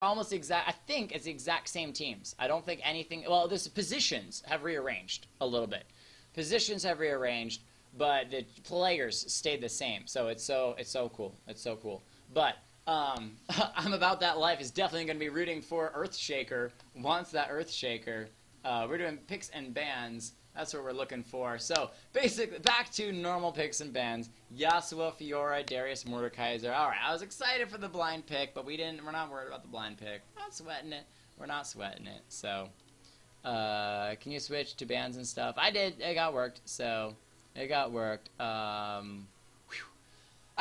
almost exact. I think it's the exact same teams. I don't think anything. Well, the positions have rearranged a little bit. Positions have rearranged, but the players stayed the same. So it's so cool. It's so cool. But I'm about that life is definitely going to be rooting for Earthshaker. Wants that Earthshaker. We're doing picks and bans. That's what we're looking for. So basically, back to normal picks and bans. Yasuo, Fiora, Darius, Mordekaiser. All right, I was excited for the blind pick, but we're not worried about the blind pick. We're not sweating it. We're not sweating it. So, can you switch to bans and stuff? I did. It got worked. So, it got worked. I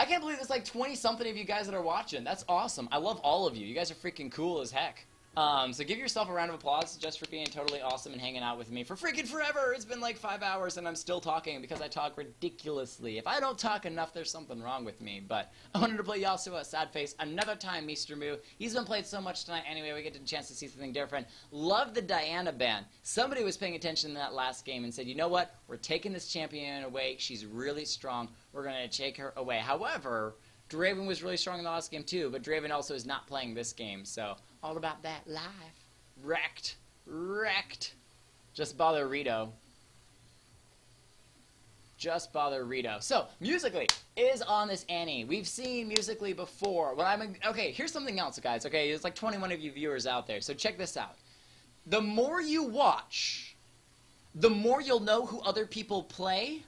can't believe there's like 20-something of you guys that are watching. That's awesome. I love all of you. You guys are freaking cool as heck. So give yourself a round of applause just for being totally awesome and hanging out with me for freaking forever. It's been like 5 hours and I'm still talking because I talk ridiculously. If I don't talk enough, there's something wrong with me. But I wanted to play Yasuo, Sad Face, another time, Mr. Moo. He's been played so much tonight anyway, we get a chance to see something different. Love the Diana ban. Somebody was paying attention in that last game and said, you know what? We're taking this champion away. She's really strong. We're going to take her away. However, Draven was really strong in the last game too, but Draven also is not playing this game, so all about that life. Wrecked. Wrecked. Just bother Rito. Just bother Rito. So, Musically is on this Annie. We've seen Musically before. Okay, here's something else, guys. Okay, there's like 21 of you viewers out there, so check this out. The more you watch, the more you'll know who other people play,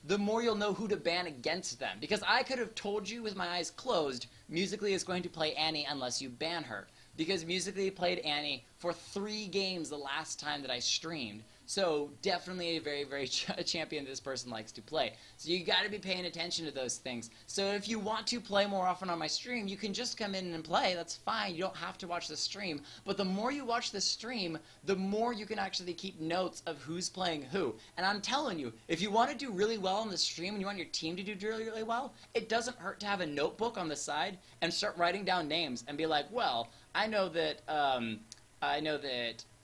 the more you'll know who to ban against them. Because I could have told you with my eyes closed, Musically is going to play Annie unless you ban her. Because Musically played Annie for 3 games the last time that I streamed. So definitely a very, very champion this person likes to play. So you got to be paying attention to those things. So if you want to play more often on my stream, you can just come in and play. That's fine. You don't have to watch the stream. But the more you watch the stream, the more you can actually keep notes of who's playing who. And I'm telling you, if you want to do really well on the stream and you want your team to do really, really well, it doesn't hurt to have a notebook on the side and start writing down names and be like, well, I know that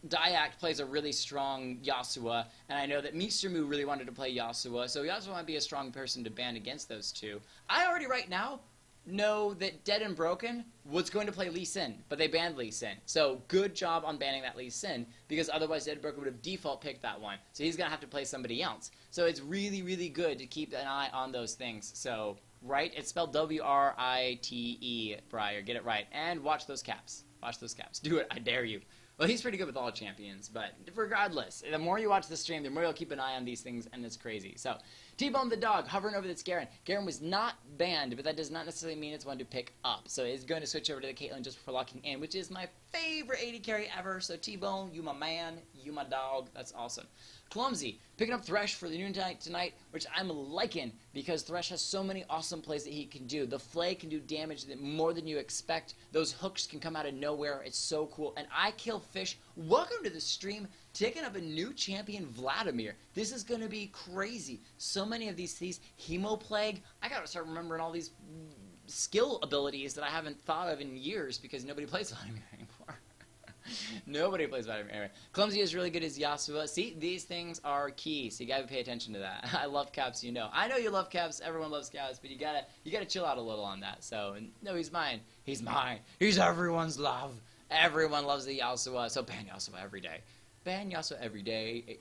Dyac plays a really strong Yasuo, and I know that Mr. Moo really wanted to play Yasuo, so Yasuo might be a strong person to ban against those two. I already right now know that Dead and Broken was going to play Lee Sin, but they banned Lee Sin. So good job on banning that Lee Sin, because otherwise Dead and Broken would have default picked that one. So he's going to have to play somebody else. So it's really, really good to keep an eye on those things. So, right? It's spelled W-R-I-T-E, Briar. Get it right. And watch those caps. Watch those caps. Do it. I dare you. Well, he's pretty good with all champions, but regardless, the more you watch the stream, the more you'll keep an eye on these things, and it's crazy. So, T-Bone the dog, hovering over this Garen. Garen was not banned, but that does not necessarily mean it's one to pick up. So it's going to switch over to the Caitlyn just before locking in, which is my favorite AD carry ever. So T-Bone, you my man, you my dog. That's awesome. Clumsy, picking up Thresh for the noontime tonight, which I'm liking because Thresh has so many awesome plays that he can do. The Flay can do damage that more than you expect. Those hooks can come out of nowhere. It's so cool. And I Kill Fish, welcome to the stream, taking up a new champion, Vladimir. This is going to be crazy. So many of these things. Hemo Plague, I got to start remembering all these skill abilities that I haven't thought of in years because nobody plays Vladimir anymore. Nobody plays Vladimir anymore. Clumsy is really good as Yasuo. See, these things are key, so you gotta pay attention to that. I love caps, you know. I know you love caps, everyone loves caps, but you gotta chill out a little on that. So, no, he's mine. He's mine. He's everyone's love. Everyone loves the Yasuo, so ban Yasuo every day. Ban Yasuo every day.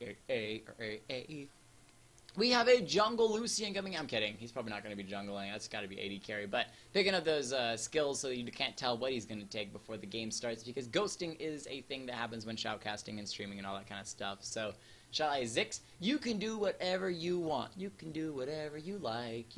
We have a jungle Lucian coming. I'm kidding. He's probably not going to be jungling. That's got to be AD carry. But picking up those skills so you can't tell what he's going to take before the game starts, because ghosting is a thing that happens when shoutcasting and streaming and all that kind of stuff. So, shall I Zix? You can do whatever you want. You can do whatever you like.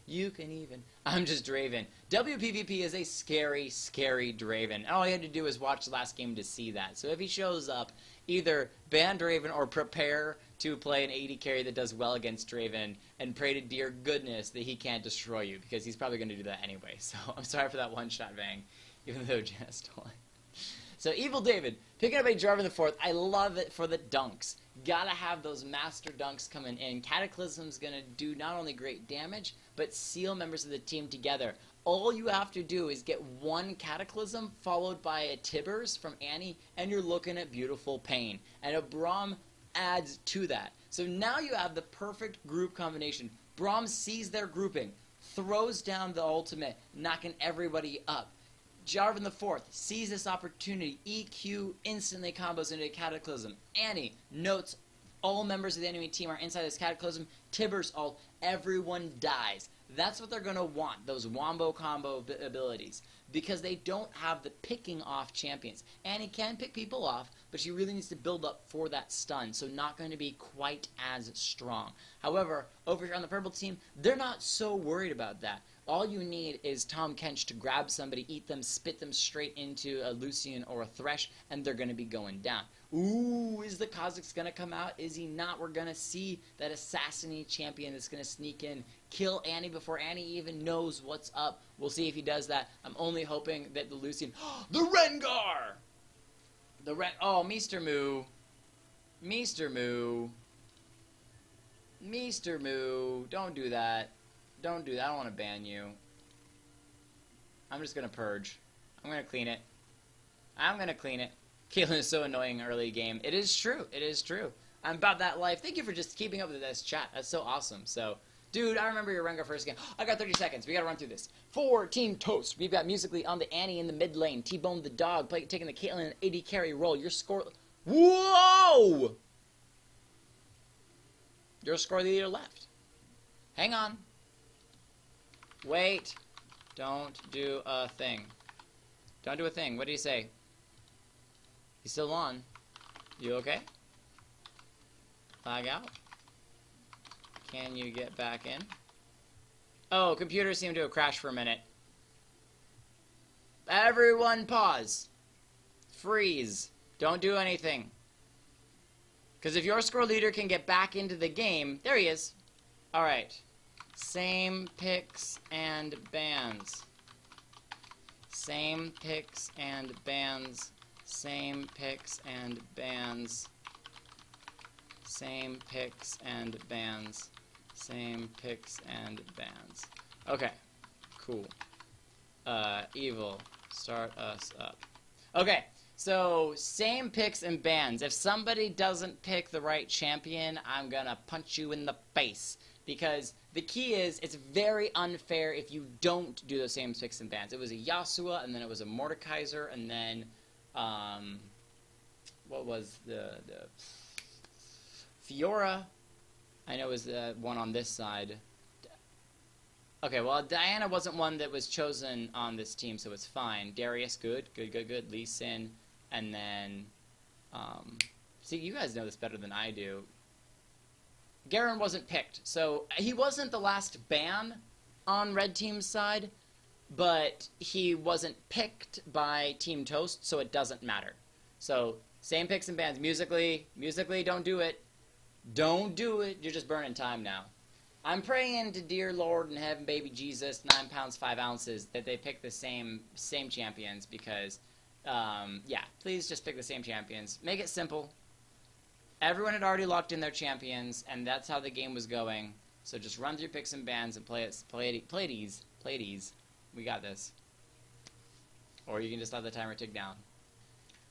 You can even... I'm just Draven. WPVP is a scary, scary Draven. And all you had to do is watch the last game to see that. So if he shows up, either ban Draven or prepare to play an AD carry that does well against Draven and pray to dear goodness that he can't destroy you, because he's probably going to do that anyway. So I'm sorry for that one-shot bang, even though Jana stole it. So Evil David, picking up a Jarvan the Fourth. I love it for the dunks. Gotta have those master dunks coming in. Cataclysm's gonna do not only great damage, but seal members of the team together. All you have to do is get one Cataclysm followed by a Tibbers from Annie, and you're looking at beautiful pain. And a Braum adds to that. So now you have the perfect group combination. Braum sees their grouping, throws down the ultimate, knocking everybody up. Jarvan the Fourth sees this opportunity. EQ instantly combos into a Cataclysm. Annie notes all members of the enemy team are inside this Cataclysm. Tibbers ult. Everyone dies. That's what they're going to want, those wombo combo abilities, because they don't have the picking off champions. Annie can pick people off, but she really needs to build up for that stun, so not going to be quite as strong. However, over here on the purple team, they're not so worried about that. All you need is Tom Kench to grab somebody, eat them, spit them straight into a Lucian or a Thresh, and they're going to be going down. Ooh, is the Kha'Zix going to come out? Is he not? We're going to see that assassin champion that's going to sneak in, kill Annie before Annie even knows what's up. We'll see if he does that. I'm only hoping that the Lucian... the Rengar! Oh, Meester Moo. Meester Moo. Meester Moo. Don't do that. Don't do that. I don't want to ban you. I'm just going to purge. I'm going to clean it. I'm going to clean it. Caitlyn is so annoying early game. It is true. It is true. I'm about that life. Thank you for just keeping up with this chat. That's so awesome. So, dude, I remember your Rengar first game. I got 30 seconds. We got to run through this. For Team Toast, we've got Musically on the Annie in the mid lane. T-Bone the Dog taking the Caitlyn AD carry role. Your score... Whoa! Your score leader left. Hang on. Wait. Don't do a thing. Don't do a thing. What do you say? He's still on. You okay? Lag out. Can you get back in? Oh, computer seemed to have crashed for a minute. Everyone pause. Freeze. Don't do anything. Because if your score leader can get back into the game... There he is. Alright. Same picks and bans. Same picks and bans. Same picks and bans. Same picks and bans. Same picks and bans. Okay. Cool. Evil. Start us up. Okay. So, same picks and bans. If somebody doesn't pick the right champion, I'm gonna punch you in the face. Because the key is, it's very unfair if you don't do the same picks and bans. It was a Yasuo, and then it was a Mordekaiser, and then, what was the Fiora? I know it was the one on this side. Okay, well, Diana wasn't one that was chosen on this team, so it's fine. Darius, good. Lee Sin, and then, see, you guys know this better than I do. Garen wasn't picked, so he wasn't the last ban on Red Team's side, but he wasn't picked by Team Toast, so it doesn't matter. So, same picks and bans. Musically, don't do it. Don't do it. You're just burning time now. I'm praying to dear Lord in heaven, baby Jesus, 9 pounds, 5 ounces, that they pick the same champions because, yeah, please just pick the same champions. Make it simple. Everyone had already locked in their champions, and that's how the game was going. So just run through picks and bans and play it ease. We got this. Or you can just let the timer tick down.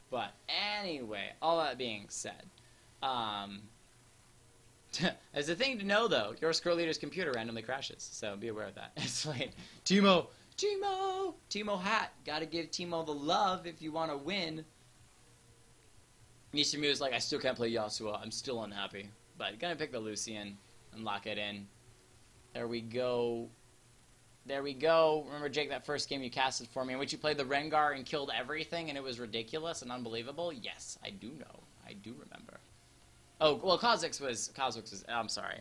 But anyway, all that being said, as a thing to know though, your score leader's computer randomly crashes, so be aware of that. It's like Timo hat. Gotta give Timo the love if you want to win. Nishimu is like, I still can't play Yasuo. I'm still unhappy. But gonna pick the Lucian and lock it in. There we go. There we go. Remember, Jake, that first game you casted for me in which you played the Rengar and killed everything and it was ridiculous and unbelievable? Yes, I do know. I do remember. Oh, well, Kha'Zix was, I'm sorry.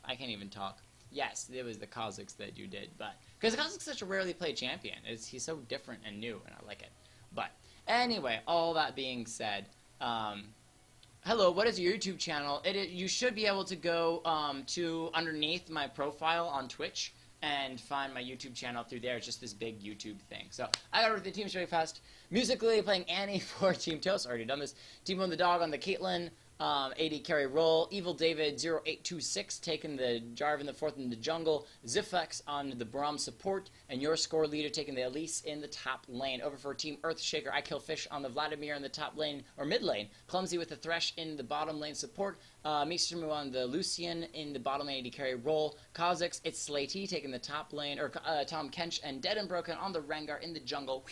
I can't even talk. Yes, it was the Kha'Zix that you did, but, because Kha'Zix is such a rarely played champion. He's so different and new, and I like it. But, anyway, all that being said, hello, what is your YouTube channel? You should be able to go to underneath my profile on Twitch and find my YouTube channel through there. It's just this big YouTube thing. So I got over to the teams really fast. Musically playing Annie for Team Toast. Already done this. Team on the Dog on the Caitlyn. AD carry role. Evil David 0826 taking the Jarvan the 4th in the jungle. Ziflex on the Braum support. And your score leader taking the Elise in the top lane. Over for Team Earthshaker, I Kill Fish on the Vladimir in the top lane, or mid lane. Clumsy with the Thresh in the bottom lane support. Mistrumu on the Lucian in the bottom lane AD carry role. Kha'Zix, it's Slatey taking the top lane, or Tom Kench and Dead and Broken on the Rengar in the jungle.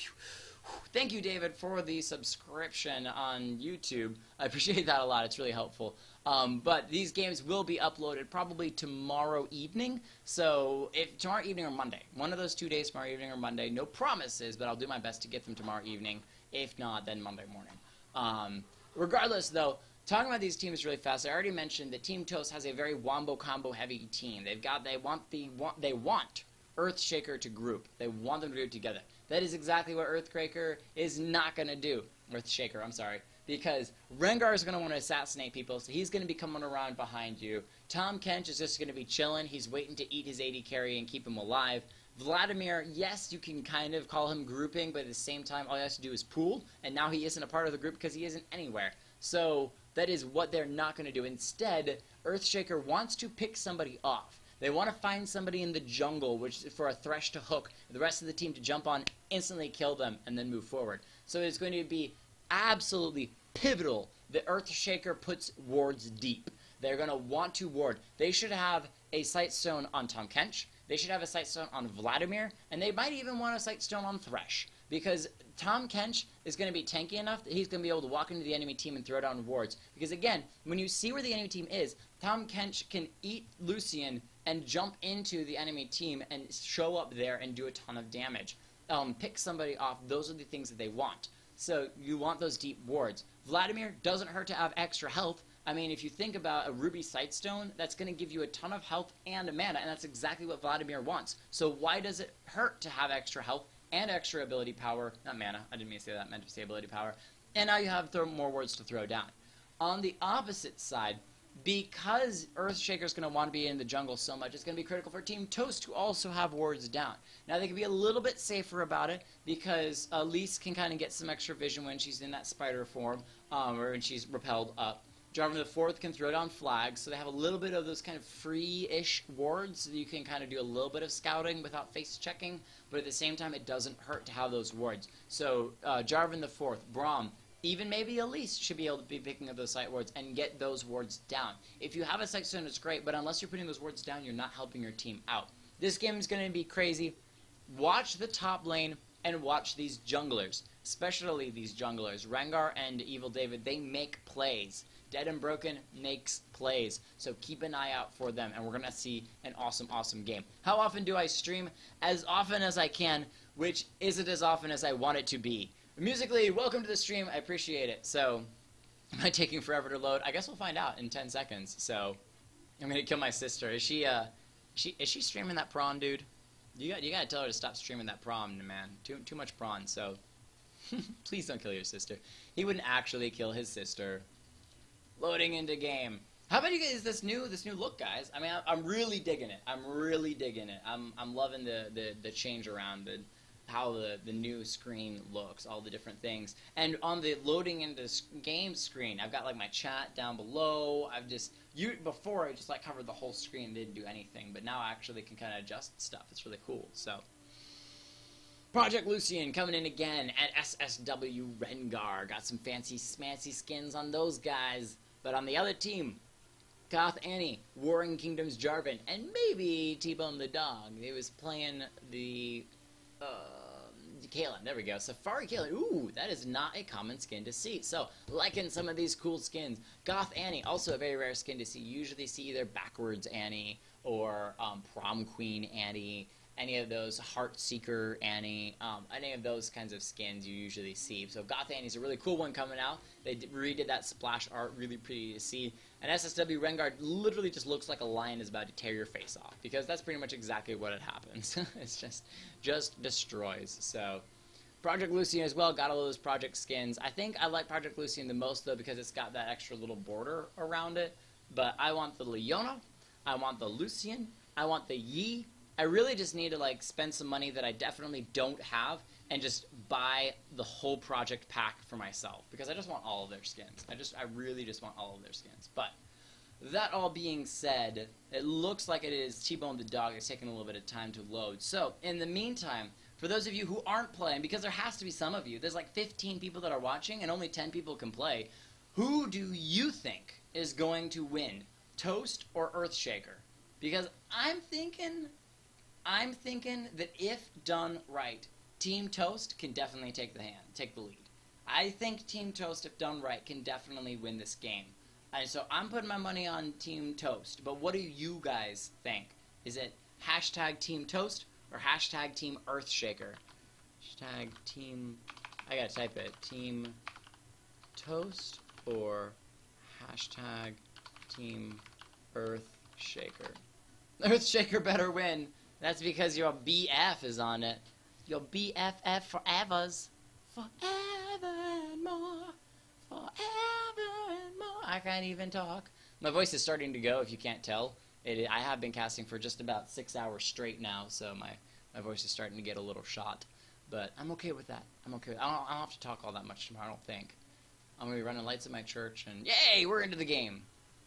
Thank you, David, for the subscription on YouTube. I appreciate that a lot. It's really helpful. But these games will be uploaded probably tomorrow evening. So if tomorrow evening or Monday, one of those 2 days, tomorrow evening or Monday, no promises, but I'll do my best to get them tomorrow evening. If not, then Monday morning. Regardless, though, talking about these teams really fast, I already mentioned that Team Toast has a very wombo combo heavy team. They want Earthshaker to group. They want them to group together. That is exactly what Earthshaker is not going to do. Earthshaker, I'm sorry. Because Rengar is going to want to assassinate people, so he's going to be coming around behind you. Tom Kench is just going to be chilling. He's waiting to eat his AD carry and keep him alive. Vladimir, yes, you can kind of call him grouping, but at the same time, all he has to do is pool, and now he isn't a part of the group because he isn't anywhere. So that is what they're not going to do. Instead, Earthshaker wants to pick somebody off. They want to find somebody in the jungle which for a Thresh to hook, the rest of the team to jump on, instantly kill them, and then move forward. So it's going to be absolutely pivotal that Earthshaker puts wards deep. They're going to want to ward. They should have a Sightstone on Tom Kench. They should have a Sightstone on Vladimir. And they might even want a Sightstone on Thresh. Because Tom Kench is going to be tanky enough that he's going to be able to walk into the enemy team and throw down wards. Because again, when you see where the enemy team is, Tom Kench can eat Lucian and jump into the enemy team and show up there and do a ton of damage. Pick somebody off. Those are the things that they want. So you want those deep wards. Vladimir doesn't hurt to have extra health. I mean, if you think about a Ruby Sightstone, that's going to give you a ton of health and a mana, and that's exactly what Vladimir wants. So why does it hurt to have extra health and extra ability power? Not mana. I didn't mean to say that. I meant to say ability power. And now you have more wards to throw down. On the opposite side, because Earthshaker's going to want to be in the jungle so much, it's going to be critical for Team Toast to also have wards down. Now, they can be a little bit safer about it because Elise can kind of get some extra vision when she's in that spider form, or when she's repelled up. Jarvan the 4th can throw down flags, so they have a little bit of those kind of free-ish wards, so you can kind of do a little bit of scouting without face-checking, but at the same time, it doesn't hurt to have those wards. So, Jarvan the 4th, Braum, even maybe Elise should be able to be picking up those sight wards and get those wards down. If you have a Sightstone, it's great, but unless you're putting those wards down, you're not helping your team out. This game is going to be crazy. Watch the top lane and watch these junglers, especially these junglers. Rengar and Evil David, they make plays. Dead and Broken makes plays, so keep an eye out for them, and we're going to see an awesome, awesome game. How often do I stream? As often as I can, which isn't as often as I want it to be. Musically, welcome to the stream. I appreciate it. So, am I taking forever to load? I guess we'll find out in 10 seconds. So, I'm going to kill my sister. Is she streaming that prawn, dude? You got to tell her to stop streaming that prawn, man. Too much prawn, so please don't kill your sister. He wouldn't actually kill his sister. Loading into game. How about you guys this new look, guys? I mean, I'm really digging it. I'm really digging it. I'm loving the change around, how the new screen looks, all the different things. And on the loading into game screen, I've got like my chat down below. Before I just like covered the whole screen and didn't do anything, but now I actually can kind of adjust stuff. It's really cool. So, Project Lucian coming in again at SSW Rengar. Got some fancy smancy skins on those guys. But on the other team, Goth Annie, Warring Kingdoms Jarvan, and maybe T-Bone the dog. He was playing the Kalen. There we go. Safari Kalen. Ooh, that is not a common skin to see. So, liking some of these cool skins. Goth Annie, also a very rare skin to see. You usually see either Backwards Annie or Prom Queen Annie. Any of those Heartseeker Annie, any of those kinds of skins you usually see. So Goth Annie's a really cool one coming out. They redid that splash art, really pretty to see. And SSW Rengar literally just looks like a lion is about to tear your face off, because that's pretty much exactly what it happens. It's just destroys. So Project Lucian as well, got all those project skins. I think I like Project Lucian the most though because it's got that extra little border around it. But I want the Leona, I want the Lucian, I want the Yi. I really just need to like spend some money that I definitely don't have and just buy the whole project pack for myself because I just want all of their skins. I really just want all of their skins. But that all being said, it looks like it is T-Bone the Dog. It's taking a little bit of time to load. So in the meantime, for those of you who aren't playing, because there has to be some of you, there's like 15 people that are watching and only 10 people can play, who do you think is going to win, Toast or Earthshaker? Because I'm thinking that if done right, Team Toast can definitely take the lead. I think Team Toast, if done right, can definitely win this game. And so I'm putting my money on Team Toast. But what do you guys think? Is it hashtag Team Toast or hashtag Team Earthshaker? Hashtag Team... I gotta type it. Team Toast or hashtag Team Earthshaker? Earthshaker better win. That's because your BF is on it. Your BFF forevers. Forever and more. Forever and more. I can't even talk. My voice is starting to go, if you can't tell. I have been casting for just about 6 hours straight now, so my voice is starting to get a little shot. But I'm okay with that. I'm okay. I don't have to talk all that much tomorrow, I don't think. I'm going to be running lights at my church, and yay, we're into the game.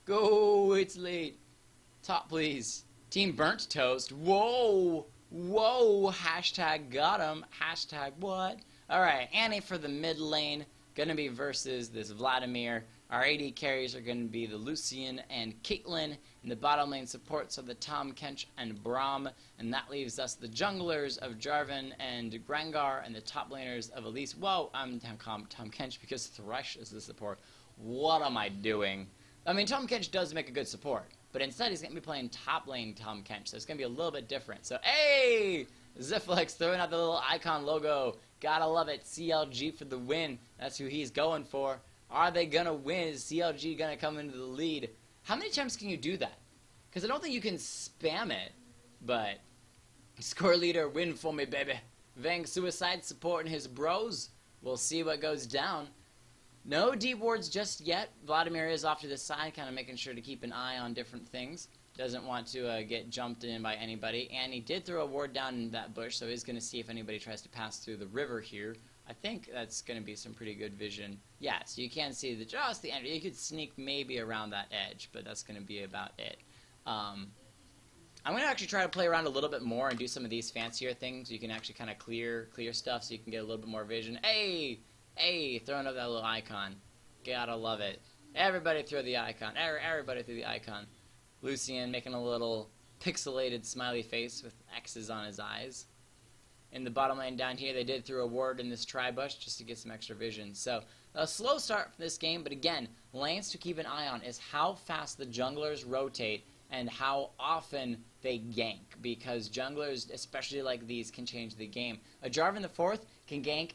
Go, it's late. Top, please. Team Burnt Toast. Whoa. Whoa. Hashtag got him. Hashtag what? Alright, Annie for the mid lane. Gonna be versus this Vladimir. Our AD carries are gonna be the Lucian and Caitlyn. And the bottom lane supports are the Tom Kench and Braum. And that leaves us the junglers of Jarvan and Grengar. And the top laners of Elise. Whoa, I'm Tom Kench because Thresh is the support. What am I doing? I mean, Tom Kench does make a good support. But instead, he's going to be playing top lane Tom Kench, so it's going to be a little bit different. So, hey! Ziflex throwing out the little icon logo. Gotta love it. CLG for the win. That's who he's going for. Are they going to win? Is CLG going to come into the lead? How many times can you do that? Because I don't think you can spam it, but... Score leader, win for me, baby. Vang Suicide supporting his bros. We'll see what goes down. No deep wards just yet. Vladimir is off to the side, kind of making sure to keep an eye on different things. Doesn't want to get jumped in by anybody. And he did throw a ward down in that bush, so he's going to see if anybody tries to pass through the river here. I think that's going to be some pretty good vision. Yeah, so you can see just the end. You could sneak maybe around that edge, but that's going to be about it. I'm going to actually try to play around a little bit more and do some of these fancier things. You can actually kind of clear stuff so you can get a little bit more vision. Hey! Hey, throwing up that little icon. Gotta love it. Everybody throw the icon. Everybody throw the icon. Lucian making a little pixelated smiley face with X's on his eyes. In the bottom lane down here, they did throw a ward in this tri-bush just to get some extra vision. So, a slow start for this game, but again, lanes to keep an eye on is how fast the junglers rotate and how often they gank, because junglers, especially like these, can change the game. A Jarvan the 4th can gank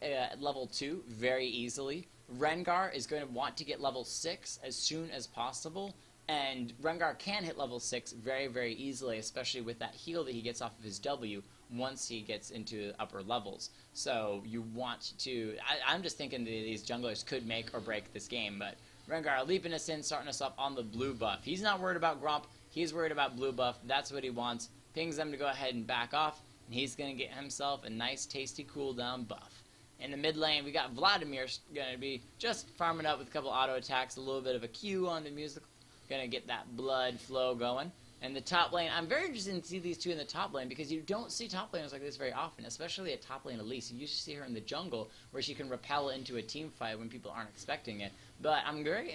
at level 2 very easily. Rengar is going to want to get level 6 as soon as possible, and Rengar can hit level 6 very, very easily, especially with that heal that he gets off of his W once he gets into upper levels. So you want to... I'm just thinking that these junglers could make or break this game, but Rengar leaping us in, starting us up on the blue buff. He's not worried about Gromp. He's worried about blue buff. That's what he wants. Pings them to go ahead and back off, and he's going to get himself a nice, tasty cooldown buff. In the mid lane, we got Vladimir going to be just farming up with a couple auto attacks, a little bit of a Q on the music. Going to get that blood flow going. And the top lane, I'm very interested in see these two in the top lane because you don't see top laners like this very often, especially at top lane Elise. You usually see her in the jungle where she can repel into a team fight when people aren't expecting it. But I'm very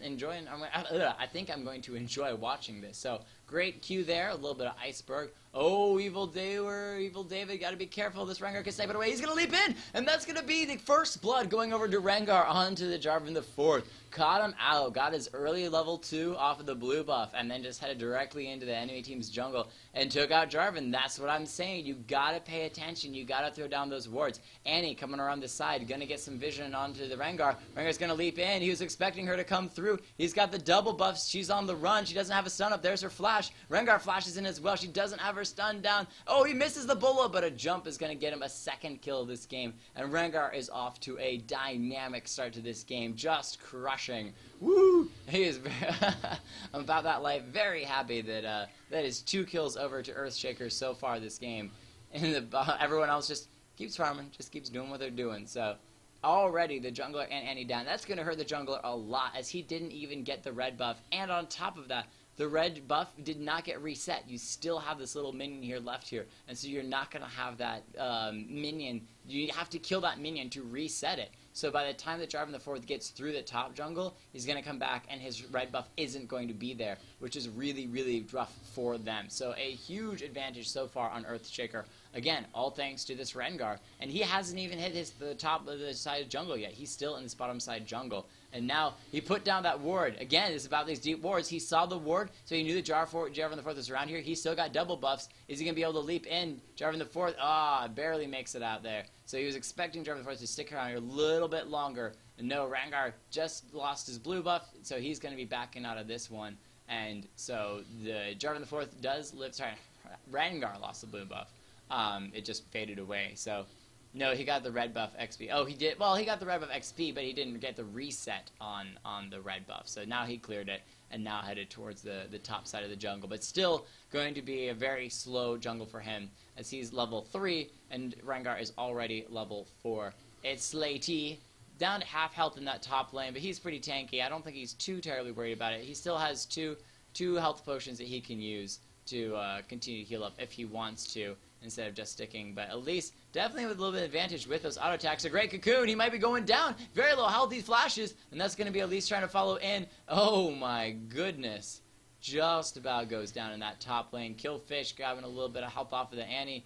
enjoying. I think I'm going to enjoy watching this. So great Q there, a little bit of iceberg. Oh, Evil David, got to be careful. This Rengar can snipe it away. He's going to leap in, and that's going to be the first blood going over to Rengar onto the Jarvan the 4th. Caught him out, got his early level 2 off of the blue buff, and then just headed directly into the enemy team's jungle and took out Jarvan. That's what I'm saying. You got to pay attention. You got to throw down those wards. Annie coming around the side, going to get some vision onto the Rengar. Rengar's going to leap in. He was expecting her to come through. He's got the double buffs. She's on the run. She doesn't have a stun up. There's her flash. Rengar flashes in as well. She doesn't have her stun down. Oh, he misses the bullet, but a jump is going to get him a second kill this game. And Rengar is off to a dynamic start to this game. Just crushing. Woo! He is I'm about that life. Very happy that that is 2 kills over to Earthshaker so far this game. And everyone else just keeps farming, just keeps doing what they're doing. So already the jungler and Annie down. That's going to hurt the jungler a lot, as he didn't even get the red buff. And on top of that, the red buff did not get reset. You still have this little minion here left here. And so you're not going to have that minion. You have to kill that minion to reset it. So by the time that Jarvan the Fourth gets through the top jungle, he's going to come back and his red buff isn't going to be there, which is really, really rough for them. So a huge advantage so far on Earthshaker. Again, all thanks to this Rengar. And he hasn't even hit the top of the side of jungle yet. He's still in this bottom side jungle. And now he put down that ward. Again, it's about these deep wards. He saw the ward, so he knew that Jarvan the Fourth was around here. He still got double buffs. Is he going to be able to leap in? Jarvan the Fourth, barely makes it out there. So he was expecting Jarvan the Fourth to stick around here a little bit longer. And no, Rengar just lost his blue buff, so he's going to be backing out of this one. And so the Jarvan the Fourth does live. Sorry, Rengar lost the blue buff. It just faded away. So no, he got the red buff XP. Oh, he did. Well, he got the red buff XP, but he didn't get the reset on the red buff. So now he cleared it and now headed towards the top side of the jungle. But still going to be a very slow jungle for him, as he's level 3 and Rengar is already level 4. It's Slatey down to half health in that top lane, but he's pretty tanky. I don't think he's too terribly worried about it. He still has two health potions that he can use to continue to heal up if he wants to, instead of just sticking. But at least definitely with a little bit of advantage with those auto attacks. A great cocoon. He might be going down. Very low health. He flashes, and that's going to be at least trying to follow in. Oh my goodness. Just about goes down in that top lane. Killfish grabbing a little bit of help off of the Annie.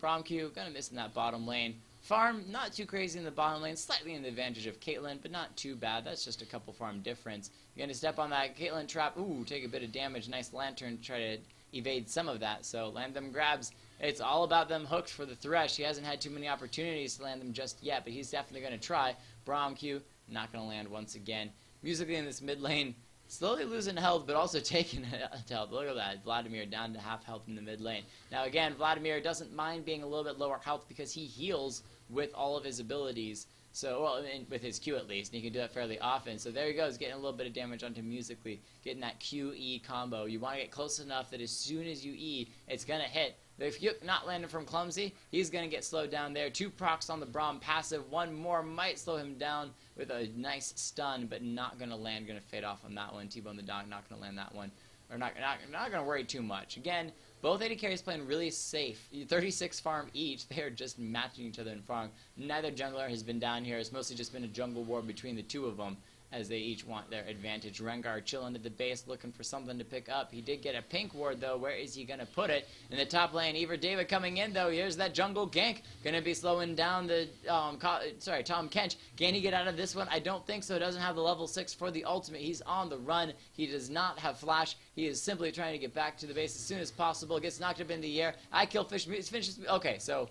Braum Q gonna miss in that bottom lane. Farm, not too crazy in the bottom lane, slightly in the advantage of Caitlyn, but not too bad. That's just a couple farm difference. You're going to step on that Caitlyn trap. Ooh, take a bit of damage. Nice lantern to try to evade some of that. So land them grabs. It's all about them hooks for the Thresh. He hasn't had too many opportunities to land them just yet, but he's definitely going to try. Braum Q, not going to land once again. Musically in this mid lane, slowly losing health, but also taking health. Look at that. Vladimir down to half health in the mid lane. Now again, Vladimir doesn't mind being a little bit lower health because he heals with all of his abilities. So, well, with his Q at least, and he can do that fairly often. So there he goes, getting a little bit of damage onto Musically, getting that QE combo. You want to get close enough that as soon as you E, it's going to hit. But if you're not landing from Clumsy, he's going to get slowed down there. 2 procs on the Braum passive. 1 more might slow him down with a nice stun, but not going to land. Going to fade off on that one. T-Bone the Dog not going to land that one. Or not going to worry too much. Again, both AD carries playing really safe. 36 farm each. They are just matching each other in farm. Neither jungler has been down here. It's mostly just been a jungle war between the two of them, as they each want their advantage. Rengar chilling at the base, looking for something to pick up. He did get a pink ward, though. Where is he going to put it? In the top lane, Ever David coming in, though. Here's that jungle gank. Going to be slowing down the, Tom Kench. Can he get out of this one? I don't think so. Doesn't have the level 6 for the ultimate. He's on the run. He does not have flash. He is simply trying to get back to the base as soon as possible. Gets knocked up in the air. I kill fish. Finishes. Okay, so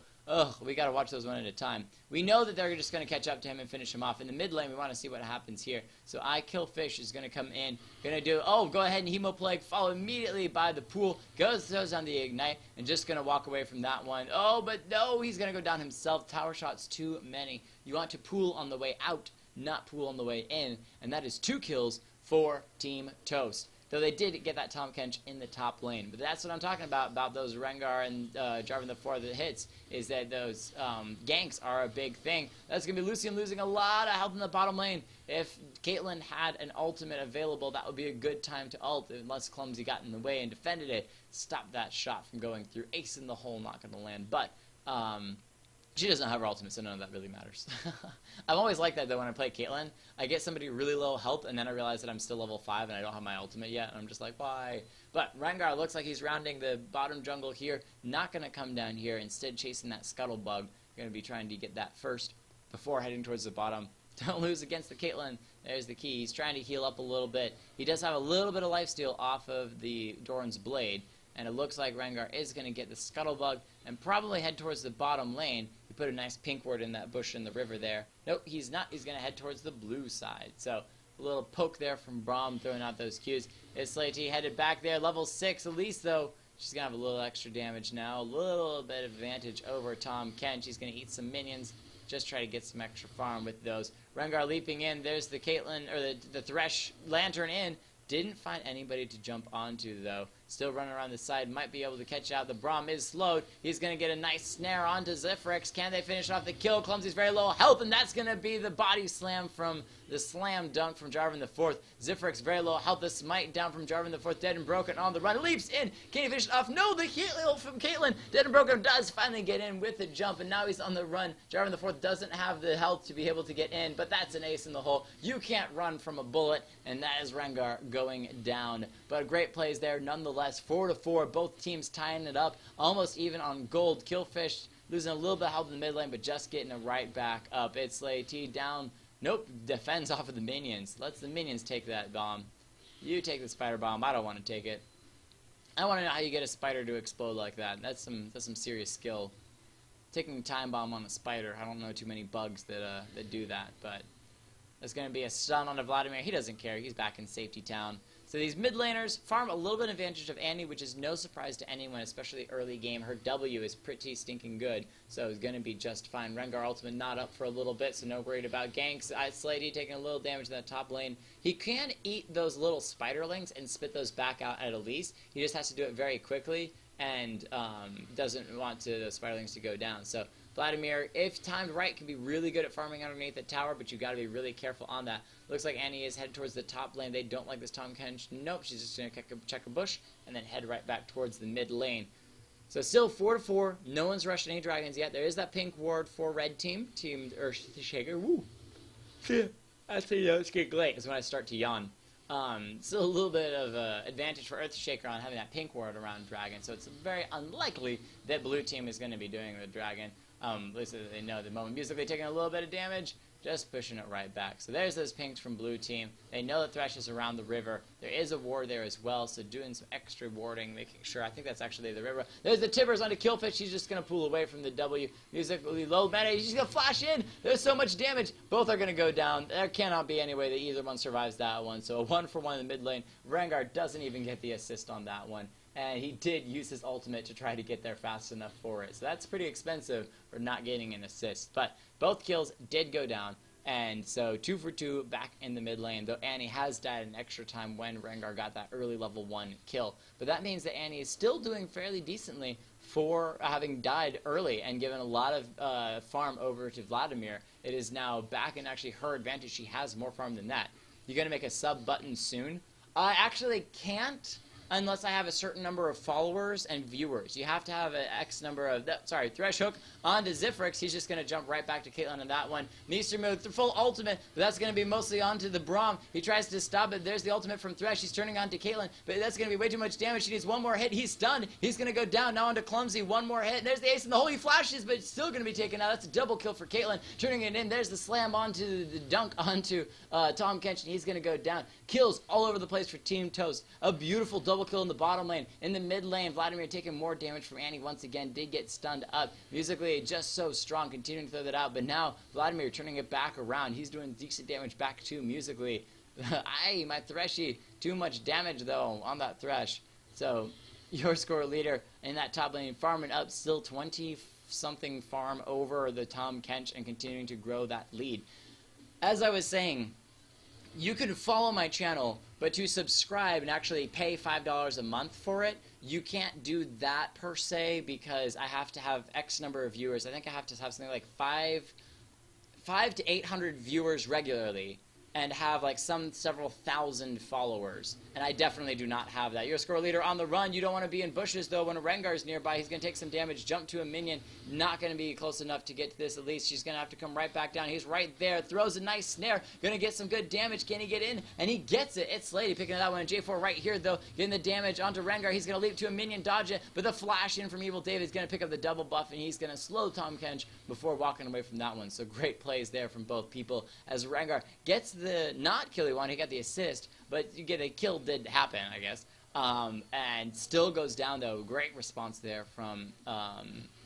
we got to watch those one at a time. We know that they're just going to catch up to him and finish him off. In the mid lane, we want to see what happens here. So I kill fish is going to come in. Going to do, go ahead and Hemoplague, followed immediately by the pool. Throws on the ignite, and just going to walk away from that one. Oh, but no, he's going to go down himself. Tower shots too many. You want to pool on the way out, not pool on the way in. And that is 2 kills for Team Toast. Though they did get that Tom Kench in the top lane. But that's what I'm talking about those Rengar and Jarvan the Fourth that hits, is that those ganks are a big thing. That's going to be Lucian losing a lot of health in the bottom lane. If Caitlyn had an ultimate available, that would be a good time to ult, unless Clumsy got in the way and defended it. Stop that shot from going through. Ace in the hole, not going to land. But she doesn't have her ultimate, so none of that really matters. I'm always like that, though, when I play Caitlyn. I get somebody really low health, and then I realize that I'm still level 5, and I don't have my ultimate yet, and I'm just like, why? But Rengar looks like he's rounding the bottom jungle here. Not going to come down here. Instead, chasing that Scuttlebug. Going to be trying to get that first before heading towards the bottom. Don't lose against the Caitlyn. There's the key. He's trying to heal up a little bit. He does have a little bit of lifesteal off of the Doran's Blade, and it looks like Rengar is going to get the Scuttlebug and probably head towards the bottom lane. He put a nice pink ward in that bush in the river there. Nope, he's not. He's going to head towards the blue side. So a little poke there from Braum, throwing out those Qs. It's Slatey headed back there. Level 6 at least, though. She's going to have a little extra damage now. A little bit of advantage over Tom Kench. She's going to eat some minions. Just try to get some extra farm with those. Rengar leaping in. There's the Caitlyn, or the Thresh lantern in. Didn't find anybody to jump onto, though. Still running around the side, might be able to catch out. The Braum is slowed. He's going to get a nice snare onto Zifrix. Can they finish off the kill? Clumsy's very low health, and that's going to be the body slam from the slam dunk from Jarvan the Fourth. Zifrix very low health. The smite down from Jarvan the Fourth. Dead and Broken on the run. Leaps in. Can he finish it off? No, the heal from Caitlyn. Dead and Broken does finally get in with the jump, and now he's on the run. Jarvan the Fourth doesn't have the health to be able to get in, but that's an ace in the hole. You can't run from a bullet, and that is Rengar going down. But great plays there nonetheless. 4-4. Both teams tying it up. Almost even on gold. Killfish losing a little bit of health in the mid lane, but just getting it right back up. It's Slay T down. Nope, defends off of the minions. Lets the minions take that bomb. You take the spider bomb. I don't want to take it. I want to know how you get a spider to explode like that. That's some serious skill. Taking time bomb on a spider. I don't know too many bugs that do that, but there's going to be a stun on a Vladimir. He doesn't care. He's back in safety town. So these mid laners farm a little bit of advantage of Annie, which is no surprise to anyone, especially early game. Her W is pretty stinking good, so it's going to be just fine. Rengar ultimate not up for a little bit, so no worried about ganks. Slady taking a little damage in that top lane. He can eat those little spiderlings and spit those back out at Elise. He just has to do it very quickly and doesn't want the spiderlings to go down. So Vladimir, if timed right, can be really good at farming underneath the tower, but you got to be really careful on that. Looks like Annie is headed towards the top lane. They don't like this Tahm Kench. Nope, she's just going to check a bush and then head right back towards the mid lane. So still 4-4. No one's rushed any dragons yet. There is that pink ward for red team, Team Eathshaker. Woo! That's it's getting late. Is when I start to yawn. Still a little bit of advantage for Earthshaker on having that pink ward around dragon. So it's very unlikely that blue team is going to be doing the dragon. At least they know the moment musically taking a little bit of damage, just pushing it right back. So there's those pinks from blue team. They know that Thresh is around the river. There is a ward there as well, so doing some extra warding, making sure. I think that's actually the river. There's the Tibbers onto Killfish. He's just going to pull away from the W. Musically low meta. He's just going to flash in. There's so much damage. Both are going to go down. There cannot be any way that either one survives that one. So a 1-for-1 in the mid lane. Rengar doesn't even get the assist on that one. And he did use his ultimate to try to get there fast enough for it. So that's pretty expensive for not getting an assist. But both kills did go down. And so 2 for 2 back in the mid lane, though Annie has died in extra time when Rengar got that early level 1 kill. But that means that Annie is still doing fairly decently for having died early and given a lot of farm over to Vladimir. It is now back in actually her advantage. She has more farm than that. You're going to make a sub button soon? I actually can't unless I have a certain number of followers and viewers. You have to have an X number of... Thresh hook onto Zifrix. He's just going to jump right back to Caitlyn on that one. Meester move, full ultimate, but that's going to be mostly onto the Braum. He tries to stop it. There's the ultimate from Thresh. He's turning onto Caitlyn, but that's going to be way too much damage. She needs one more hit. He's stunned. He's going to go down. Now onto Clumsy. One more hit. There's the ace in the hole. He flashes, but it's still going to be taken out. That's a double kill for Caitlyn. Turning it in. There's the slam onto the dunk onto Tahm Kench, and he's going to go down. Kills all over the place for Team Toast. A beautiful double kill in the bottom lane. In the mid lane, Vladimir taking more damage from Annie once again. Did get stunned up. Musically, just so strong. Continuing to throw that out. But now, Vladimir turning it back around. He's doing decent damage back to Musically. Aye, my Threshy. Too much damage, though, on that Thresh. So, your score leader in that top lane, farming up. Still 20-something farm over the Tahm Kench and continuing to grow that lead. As I was saying, you can follow my channel, but to subscribe and actually pay $5 a month for it, you can't do that per se because I have to have X number of viewers. I think I have to have something like 5 to 800 viewers regularly and have like several thousand followers. And I definitely do not have that. You're a score leader on the run. You don't want to be in bushes, though. When a Rengar's nearby, he's going to take some damage, jump to a minion. Not going to be close enough to get to this Elise. She's going to have to come right back down. He's right there. Throws a nice snare. Going to get some good damage. Can he get in? And he gets it. It's Slady picking that one. J4 right here, though. Getting the damage onto Rengar. He's going to leap to a minion, dodge it. But the flash in from Evil David is going to pick up the double buff, and he's going to slow Tahm Kench before walking away from that one. So great plays there from both people as Rengar gets the not kill he wanted. He got the assist, but you get a kill did happen, I guess. And still goes down, though. Great response there from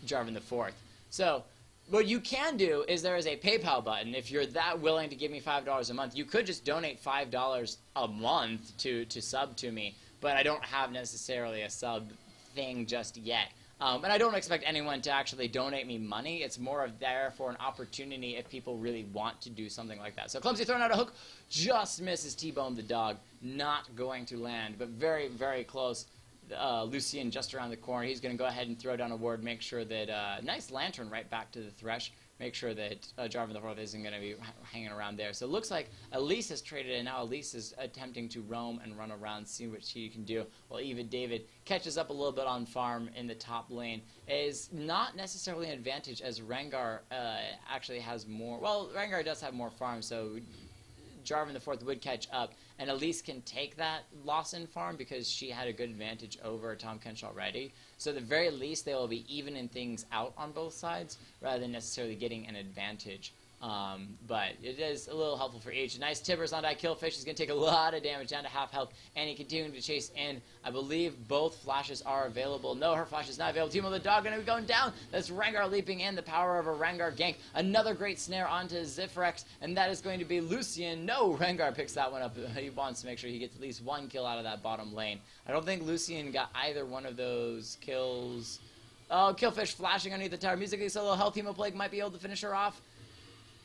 Jarvan the Fourth. So what you can do is there is a PayPal button. If you're that willing to give me $5 a month, you could just donate $5 a month to sub to me, but I don't have necessarily a sub thing just yet. And I don't expect anyone to actually donate me money. It's more of there for an opportunity if people really want to do something like that. So Clumsy throwing out a hook, just misses T-Bone the dog. Not going to land, but very, very close. Lucian just around the corner. He's going to go ahead and throw down a ward, make sure that nice lantern right back to the Thresh. Make sure that Jarvan the Fourth isn't going to be hanging around there. So it looks like Elise has traded, and now Elise is attempting to roam and run around, see what she can do. While even David catches up a little bit on farm in the top lane. It is not necessarily an advantage, as Rengar actually has more. Well, Rengar does have more farm, so Jarvan the Fourth would catch up, and Elise can take that loss in farm because she had a good advantage over Tom Kench already. So at the very least, they will be evening things out on both sides rather than necessarily getting an advantage. But it is a little helpful for each. Nice tippers onto Killfish. He's going to take a lot of damage, down to half health, and he continuing to chase in. I believe both flashes are available. No, her flash is not available. Team of the Dog going to be going down. That's Rengar leaping in. The power of a Rengar gank. Another great snare onto Zifrex, and that is going to be Lucian. No, Rengar picks that one up. He wants to make sure he gets at least one kill out of that bottom lane. I don't think Lucian got either one of those kills. Oh, Killfish flashing underneath the tower. Musically solo health. Teemo Plague might be able to finish her off.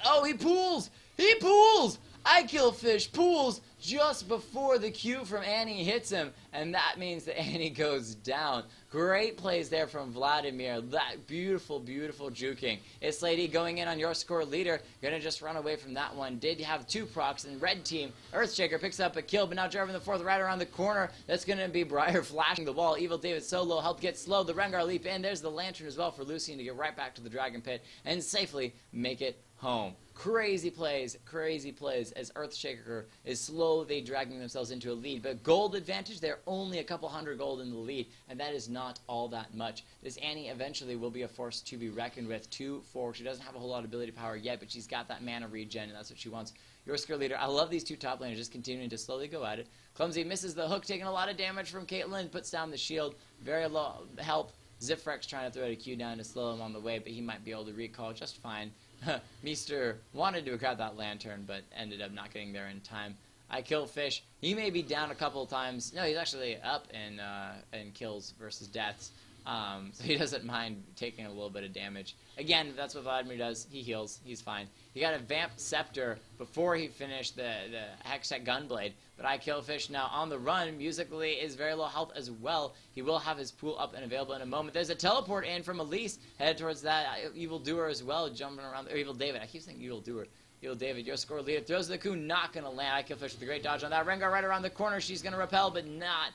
Oh, he pools! He pools! Killfish pools just before the Q from Annie hits him, and that means that Annie goes down. Great plays there from Vladimir. That beautiful, beautiful juking. It's Lady going in on your score leader. Gonna just run away from that one. Did have two procs, and red team, Earthshaker picks up a kill, but now Jarvan the Fourth right around the corner. That's gonna be Briar flashing the wall. Evil David solo help get slow. The Rengar leap in. There's the lantern as well for Lucian to get right back to the Dragon Pit and safely make it home. Crazy plays as Earthshaker is slowly dragging themselves into a lead. But gold advantage, they're only a couple hundred gold in the lead, and that is not all that much. This Annie eventually will be a force to be reckoned with. 2-4. She doesn't have a whole lot of ability power yet, but she's got that mana regen, and that's what she wants. Your skill leader. I love these two top laners just continuing to slowly go at it. Clumsy misses the hook, taking a lot of damage from Caitlyn, puts down the shield. Very low health. Zifrex trying to throw a Q down to slow him on the way, but he might be able to recall just fine. Meester wanted to grab that lantern, but ended up not getting there in time. Killfish. He may be down a couple of times. No, he's actually up in kills versus deaths. So he doesn't mind taking a little bit of damage. Again, that's what Vladimir does. He heals. He's fine. He got a Vamp Scepter before he finished the Hextech Gunblade. But Killfish now on the run. Musically is very low health as well. He will have his pool up and available in a moment. There's a teleport in from Elise. Headed towards that Evil Doer as well. Jumping around. Or Evil David. I keep saying Evil Doer. Evil David, your score leader. Throws the coup. Not going to land. Killfish with a great dodge on that. Rengar right around the corner. She's going to repel, but not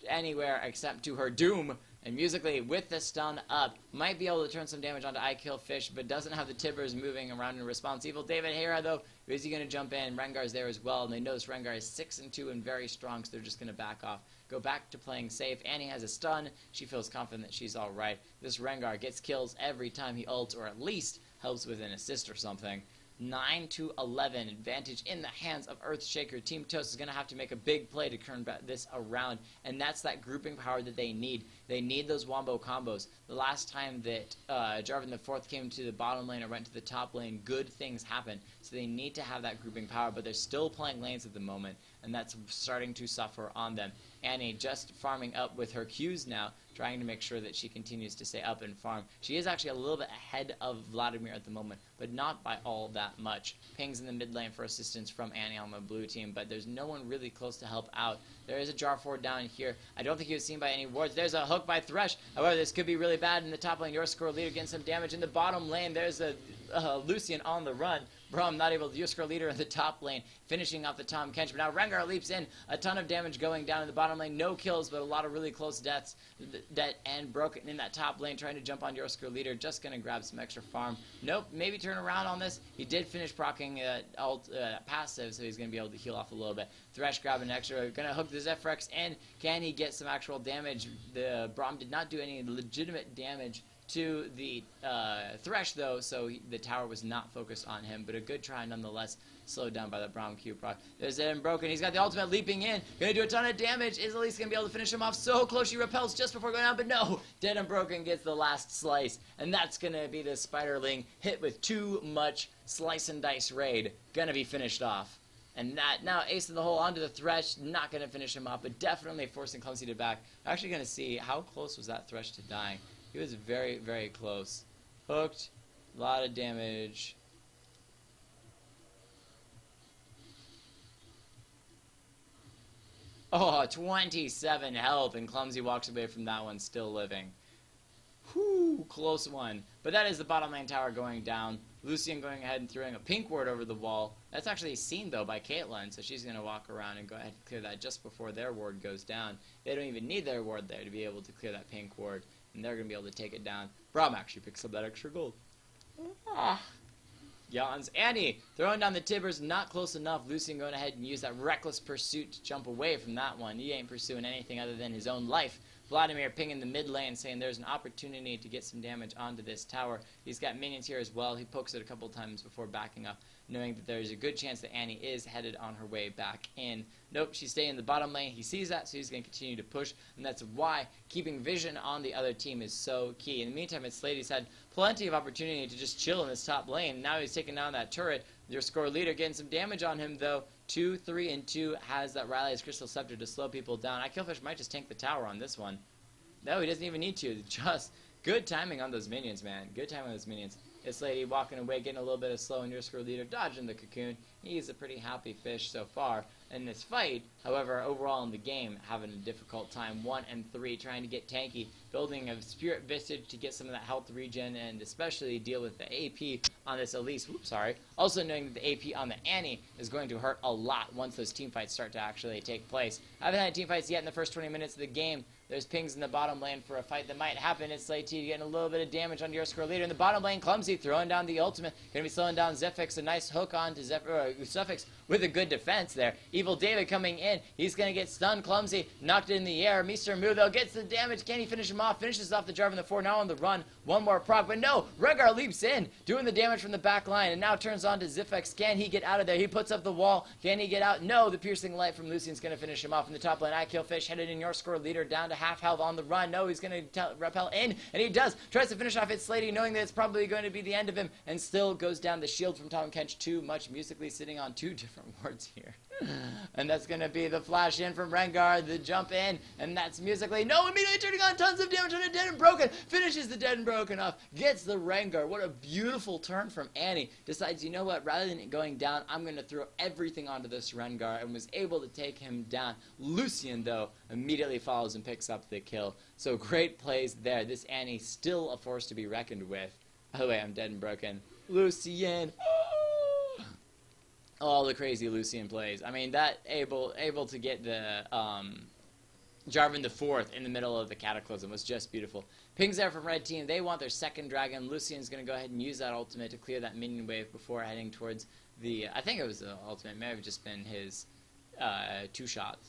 anywhere except to her doom. And Musically, with the stun up, might be able to turn some damage onto Killfish, but doesn't have the tippers moving around in response. Evil David Hera, though, is he going to jump in? Rengar's there as well, and they notice Rengar is 6-2 and very strong, so they're just going to back off. Go back to playing safe. Annie has a stun. She feels confident that she's all right. This Rengar gets kills every time he ults, or at least helps with an assist or something. 9-11 advantage in the hands of Earthshaker. Team Toast is going to have to make a big play to turn this around, and that's that grouping power that they need. They need those wombo combos. The last time that Jarvan the Fourth came to the bottom lane or went to the top lane, good things happened. So they need to have that grouping power, but they're still playing lanes at the moment, and that's starting to suffer on them. Annie just farming up with her Qs now, trying to make sure that she continues to stay up and farm. She is actually a little bit ahead of Vladimir at the moment, but not by all that much. Pings in the mid lane for assistance from Annie on the blue team, but there's no one really close to help out. There is a Jar 4 down here. I don't think he was seen by any wards. There's a hook by Thresh. However, this could be really bad in the top lane. Your score leader getting some damage in the bottom lane. There's a Lucian on the run. Braum not able to use score leader in the top lane, finishing off the Tom Kench. But now Rengar leaps in, a ton of damage going down in the bottom lane. No kills, but a lot of really close deaths. And Broken in that top lane, trying to jump on your score leader. Just going to grab some extra farm. Nope, maybe turn around on this. He did finish proccing passive, so he's going to be able to heal off a little bit. Thresh grabbing extra. Going to hook the Zefrex in. Can he get some actual damage? The Braum did not do any legitimate damage to the Thresh, though, so the tower was not focused on him, but a good try nonetheless, slowed down by the Braum Q proc. There's Dead and Broken. He's got the ultimate leaping in, gonna do a ton of damage. Is Elise gonna be able to finish him off? So close, she repels just before going out, but no! Dead and Broken gets the last slice, and that's gonna be the Spiderling hit with too much slice and dice raid. Gonna be finished off. And that, now Ace in the hole onto the Thresh, not going to finish him off, but definitely forcing Clumsy to back. I'm actually going to see how close was that Thresh to dying. He was very, very close. Hooked, a lot of damage. Oh, 27 health, and Clumsy walks away from that one still living. Whew, close one. But that is the bottom lane tower going down. Lucian going ahead and throwing a pink ward over the wall. That's actually seen, though, by Caitlyn, so she's going to walk around and go ahead and clear that just before their ward goes down. They don't even need their ward there to be able to clear that pink ward, and they're going to be able to take it down. Braum actually picks up that extra gold. Yawns. Annie throwing down the tibbers, not close enough. Lucian going ahead and use that reckless pursuit to jump away from that one. He ain't pursuing anything other than his own life. Vladimir pinging the mid lane, saying there's an opportunity to get some damage onto this tower. He's got minions here as well. He pokes it a couple times before backing up, knowing that there's a good chance that Annie is headed on her way back in. Nope, she's staying in the bottom lane. He sees that, so he's going to continue to push, and that's why keeping vision on the other team is so key. In the meantime, it's Slady's had plenty of opportunity to just chill in this top lane. Now he's taking down that turret. Your score leader getting some damage on him, though. 2, 3, and 2 has that Riley's Crystal Scepter to slow people down. Killfish might just tank the tower on this one. No, he doesn't even need to. Just good timing on those minions, man. Good timing on those minions. It's Lady walking away, getting a little bit of slow, and your score leader dodging the cocoon. He's a pretty happy fish so far in this fight. However, overall in the game, having a difficult time. 1 and 3, trying to get tanky, building a Spirit Visage to get some of that health regen, and especially deal with the AP on this Elise. Oops, sorry. Also knowing that the AP on the Annie is going to hurt a lot once those team fights start to actually take place. I haven't had team fights yet in the first 20 minutes of the game. There's pings in the bottom lane for a fight that might happen. It's Slay T getting a little bit of damage on your score leader. In the bottom lane, Clumsy throwing down the ultimate. Going to be slowing down Zephyx. A nice hook on to Zephyx with a good defense there. Evil David coming in. He's going to get stunned. Clumsy knocked it in the air. Mr. Mu, though, gets the damage. Can he finish him off? Finishes off the Jarvan the 4. Now on the run. One more proc. But no, Rengar leaps in, doing the damage from the back line. And now turns on to Zephyx. Can he get out of there? He puts up the wall. Can he get out? No, the piercing light from Lucian's going to finish him off in the top lane. Killfish headed in your score leader down to half health on the run. No, he's going to repel in, and he does. Tries to finish off It's Slady, knowing that it's probably going to be the end of him, and still goes down the shield from Tom Kench. Too much musically sitting on 2 different wards here. And that's going to be the flash in from Rengar, the jump in, and that's musically. No, immediately turning on tons of damage on a Dead and Broken. Finishes the Dead and Broken off. Gets the Rengar. What a beautiful turn from Annie. Decides, you know what, rather than it going down, I'm going to throw everything onto this Rengar, and was able to take him down. Lucian, though, immediately follows and picks up the kill. So great plays there. This Annie still a force to be reckoned with. By the way, I'm Dead and Broken. Lucian. All the crazy Lucian plays. I mean, that able to get the Jarvan the 4th in the middle of the Cataclysm was just beautiful. Pings there from Red Team. They want their second dragon. Lucian's going to go ahead and use that ultimate to clear that minion wave before heading towards the... I think it was the ultimate. It may have just been his 2 shots.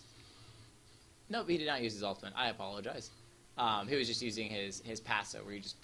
Nope, he did not use his ultimate. I apologize. He was just using his passive where he just...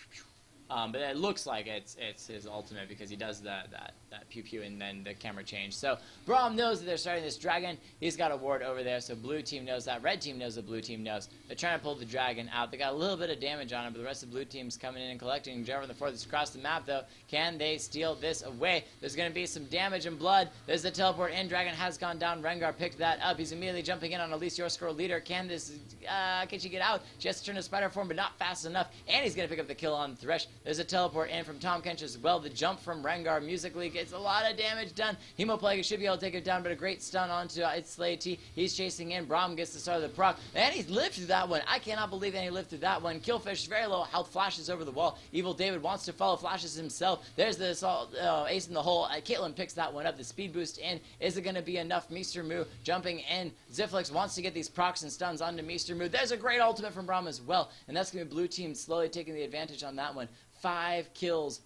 but it looks like it's his ultimate because he does that pew pew and then the camera change. So Braum knows that they're starting this dragon. He's got a ward over there, so blue team knows that. Red team knows that blue team knows. They're trying to pull the dragon out. They got a little bit of damage on him, but the rest of the blue team's coming in and collecting. Jarvan the 4th is across the map, though. Can they steal this away? There's going to be some damage and blood. There's the teleport in. Dragon has gone down. Rengar picked that up. He's immediately jumping in on Elise, your score leader. Can she get out? She has to turn to spider form, but not fast enough. And he's going to pick up the kill on Thresh. There's a teleport in from Tom Kench as well. The jump from Rengar musically gets a lot of damage done. Hemoplague should be able to take it down, but a great stun onto It's Slay T. He's chasing in. Braum gets the start of the proc. And he's lived through that one. I cannot believe that he lived through that one. Killfish, very low health, flashes over the wall. Evil David wants to follow, flashes himself. There's the assault, ace in the hole. Caitlyn picks that one up. The speed boost in. Is it going to be enough? Mr. Mu jumping in. Ziflix wants to get these procs and stuns onto Mr. Mu. There's a great ultimate from Braum as well. And that's going to be blue team slowly taking the advantage on that one. 4 kills,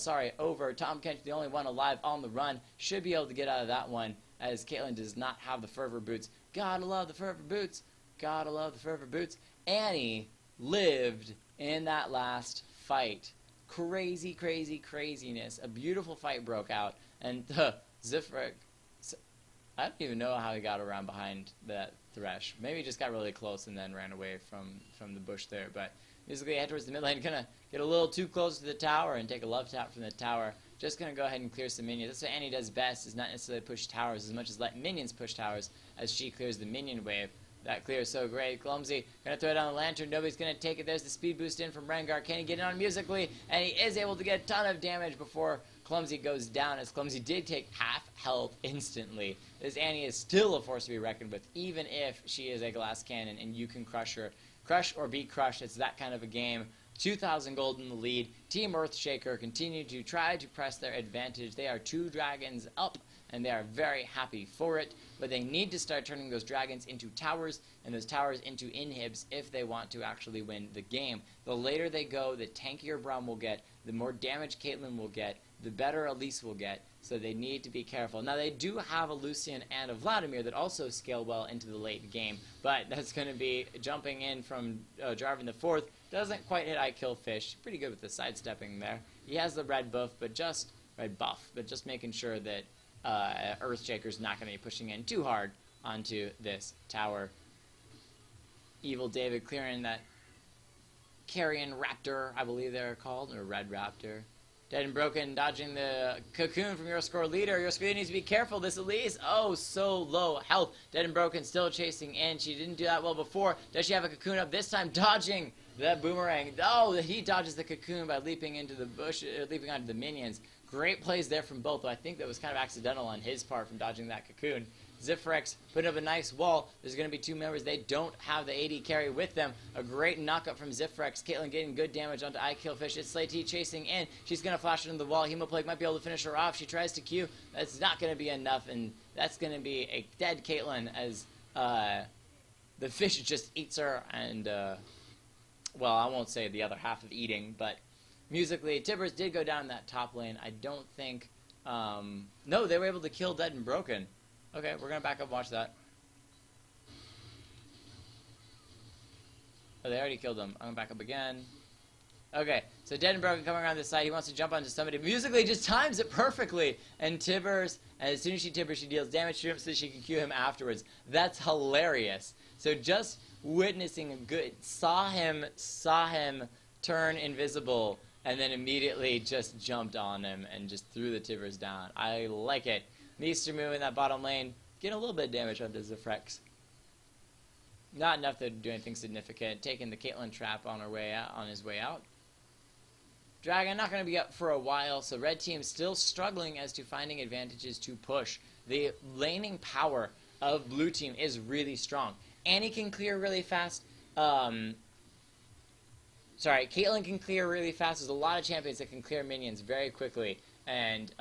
sorry, over Tom Kench, the only one alive on the run. Should be able to get out of that one, as Caitlyn does not have the fervor boots. Gotta love the fervor boots. Gotta love the fervor boots. Annie lived in that last fight. Crazy, crazy, craziness. A beautiful fight broke out, and Zifric, I don't even know how he got around behind that Thresh. Maybe he just got really close and then ran away from the bush there, but basically head towards the mid lane, gonna get a little too close to the tower and take a love tap from the tower. Just gonna go ahead and clear some minions. That's what Annie does best, is not necessarily push towers as much as let minions push towers as she clears the minion wave. That clear is so great. Clumsy gonna throw down the lantern. Nobody's gonna take it. There's the speed boost in from Rengar. Can he get it on musically? And he is able to get a ton of damage before Clumsy goes down, as Clumsy did take half health instantly. This Annie is still a force to be reckoned with, even if she is a glass cannon and you can crush her. Crush or be crushed, it's that kind of a game. 2,000 gold in the lead. Team Earthshaker continue to try to press their advantage. They are 2 dragons up, and they are very happy for it. But they need to start turning those dragons into towers, and those towers into inhibs if they want to actually win the game. The later they go, the tankier Braum will get, the more damage Caitlyn will get, the better Elise will get, so they need to be careful. Now, they do have a Lucian and a Vladimir that also scale well into the late game, but that's going to be jumping in from Jarvan the 4th. Doesn't quite hit I Kill Fish. Pretty good with the sidestepping there. He has the red buff, but just making sure that Earthshaker's not going to be pushing in too hard onto this tower. Evil David clearing that Carrion Raptor, I believe they're called, or Red Raptor. Dead and Broken dodging the cocoon from your score leader. Your score leader needs to be careful. This Elise, oh, so low health. Dead and Broken still chasing in. She didn't do that well before. Does she have a cocoon up this time? Dodging that boomerang. Oh, he dodges the cocoon by leaping into the bush, leaping onto the minions. Great plays there from both, though I think that was kind of accidental on his part from dodging that cocoon. Zifrex putting up a nice wall. There's going to be 2 members. They don't have the AD carry with them. A great knockup from Zifrex. Caitlyn getting good damage onto iKillFish. It's Slayt chasing in. She's going to flash it into the wall. Hemoplague might be able to finish her off. She tries to Q. That's not going to be enough, and that's going to be a dead Caitlyn as the fish just eats her. And, well, I won't say the other half of eating, but musically, Tibbers did go down in that top lane. I don't think... no, they were able to kill Dead and Broken. Okay, we're going to back up and watch that. Oh, they already killed him. I'm going to back up again. Okay, so Dead and Broken coming around this side. He wants to jump onto somebody. Musically just times it perfectly. And Tibbers, as soon as she Tibbers, she deals damage to him so she can Q him afterwards. That's hilarious. So just witnessing a good... Saw him turn invisible, and then immediately just jumped on him and just threw the Tibbers down. I like it. Mr. Moo in that bottom lane, getting a little bit of damage onto Zifrex. Not enough to do anything significant. Taking the Caitlyn trap on his way out. Dragon not going to be up for a while, so red team still struggling as to finding advantages to push. The laning power of blue team is really strong. Annie can clear really fast. Caitlyn can clear really fast. There's a lot of champions that can clear minions very quickly. And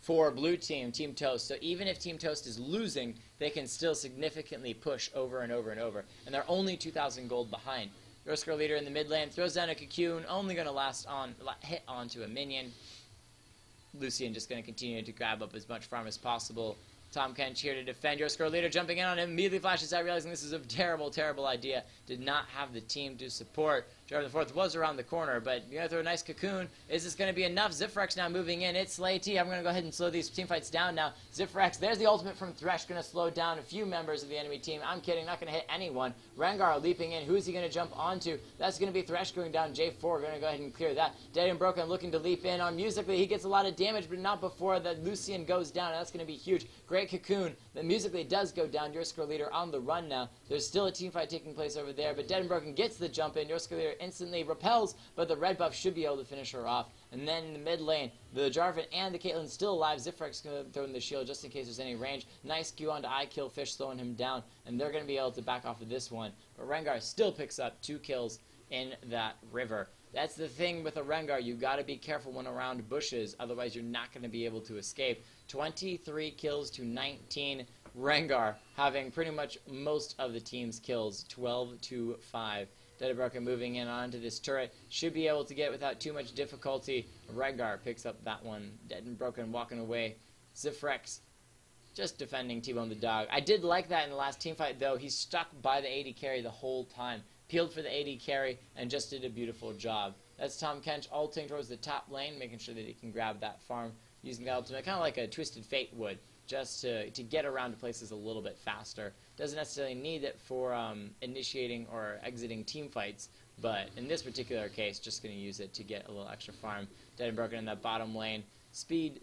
for blue team, Team Toast. So even if Team Toast is losing, they can still significantly push over and over and over. And they're only 2,000 gold behind. Roskar leader in the mid lane throws down a cocoon, only going to hit onto a minion. Lucian just going to continue to grab up as much farm as possible. Tom Kench here to defend. Your score leader jumping in on him, immediately flashes out, realizing this is a terrible, terrible idea. Did not have the team to support. Jarvan the 4th was around the corner, but you're going to throw a nice cocoon. Is this going to be enough? Zifrex now moving in. It's Slayt. I'm going to go ahead and slow these team fights down now. Zifrex, there's the ultimate from Thresh, going to slow down a few members of the enemy team. I'm kidding, not going to hit anyone. Rengar leaping in. Who's he going to jump onto? That's going to be Thresh going down. J4 going to go ahead and clear that. Dead and Broken looking to leap in on Musically. He gets a lot of damage, but not before the Lucian goes down. That's going to be huge. Great cocoon. The Musically does go down. Your score leader on the run now. There's still a team fight taking place over there, but Dead and Broken gets the jump in. Your score leader instantly repels, but the red buff should be able to finish her off. And then in the mid lane, the Jarvan and the Caitlyn still alive. Zifrex going to throw in the shield just in case there's any range. Nice Q onto iKillFish, slowing him down, and they're going to be able to back off of this one. But Rengar still picks up 2 kills in that river. That's the thing with a Rengar. You got to be careful when around bushes, otherwise you're not going to be able to escape. 23 kills to 19. Rengar having pretty much most of the team's kills, 12-5. Dead and Broken moving in onto this turret. Should be able to get without too much difficulty. Rengar picks up that one. Dead and Broken walking away. Zifrex just defending T-Bone the dog. I did like that in the last team fight, though. He stuck by the AD carry the whole time. Peeled for the AD carry and just did a beautiful job. That's Tom Kench ulting towards the top lane, making sure that he can grab that farm using the ultimate, kind of like a Twisted Fate would, just to get around to places a little bit faster. Doesn't necessarily need it for initiating or exiting team fights, but in this particular case, just going to use it to get a little extra farm. Dead and Broken in that bottom lane. Speedy,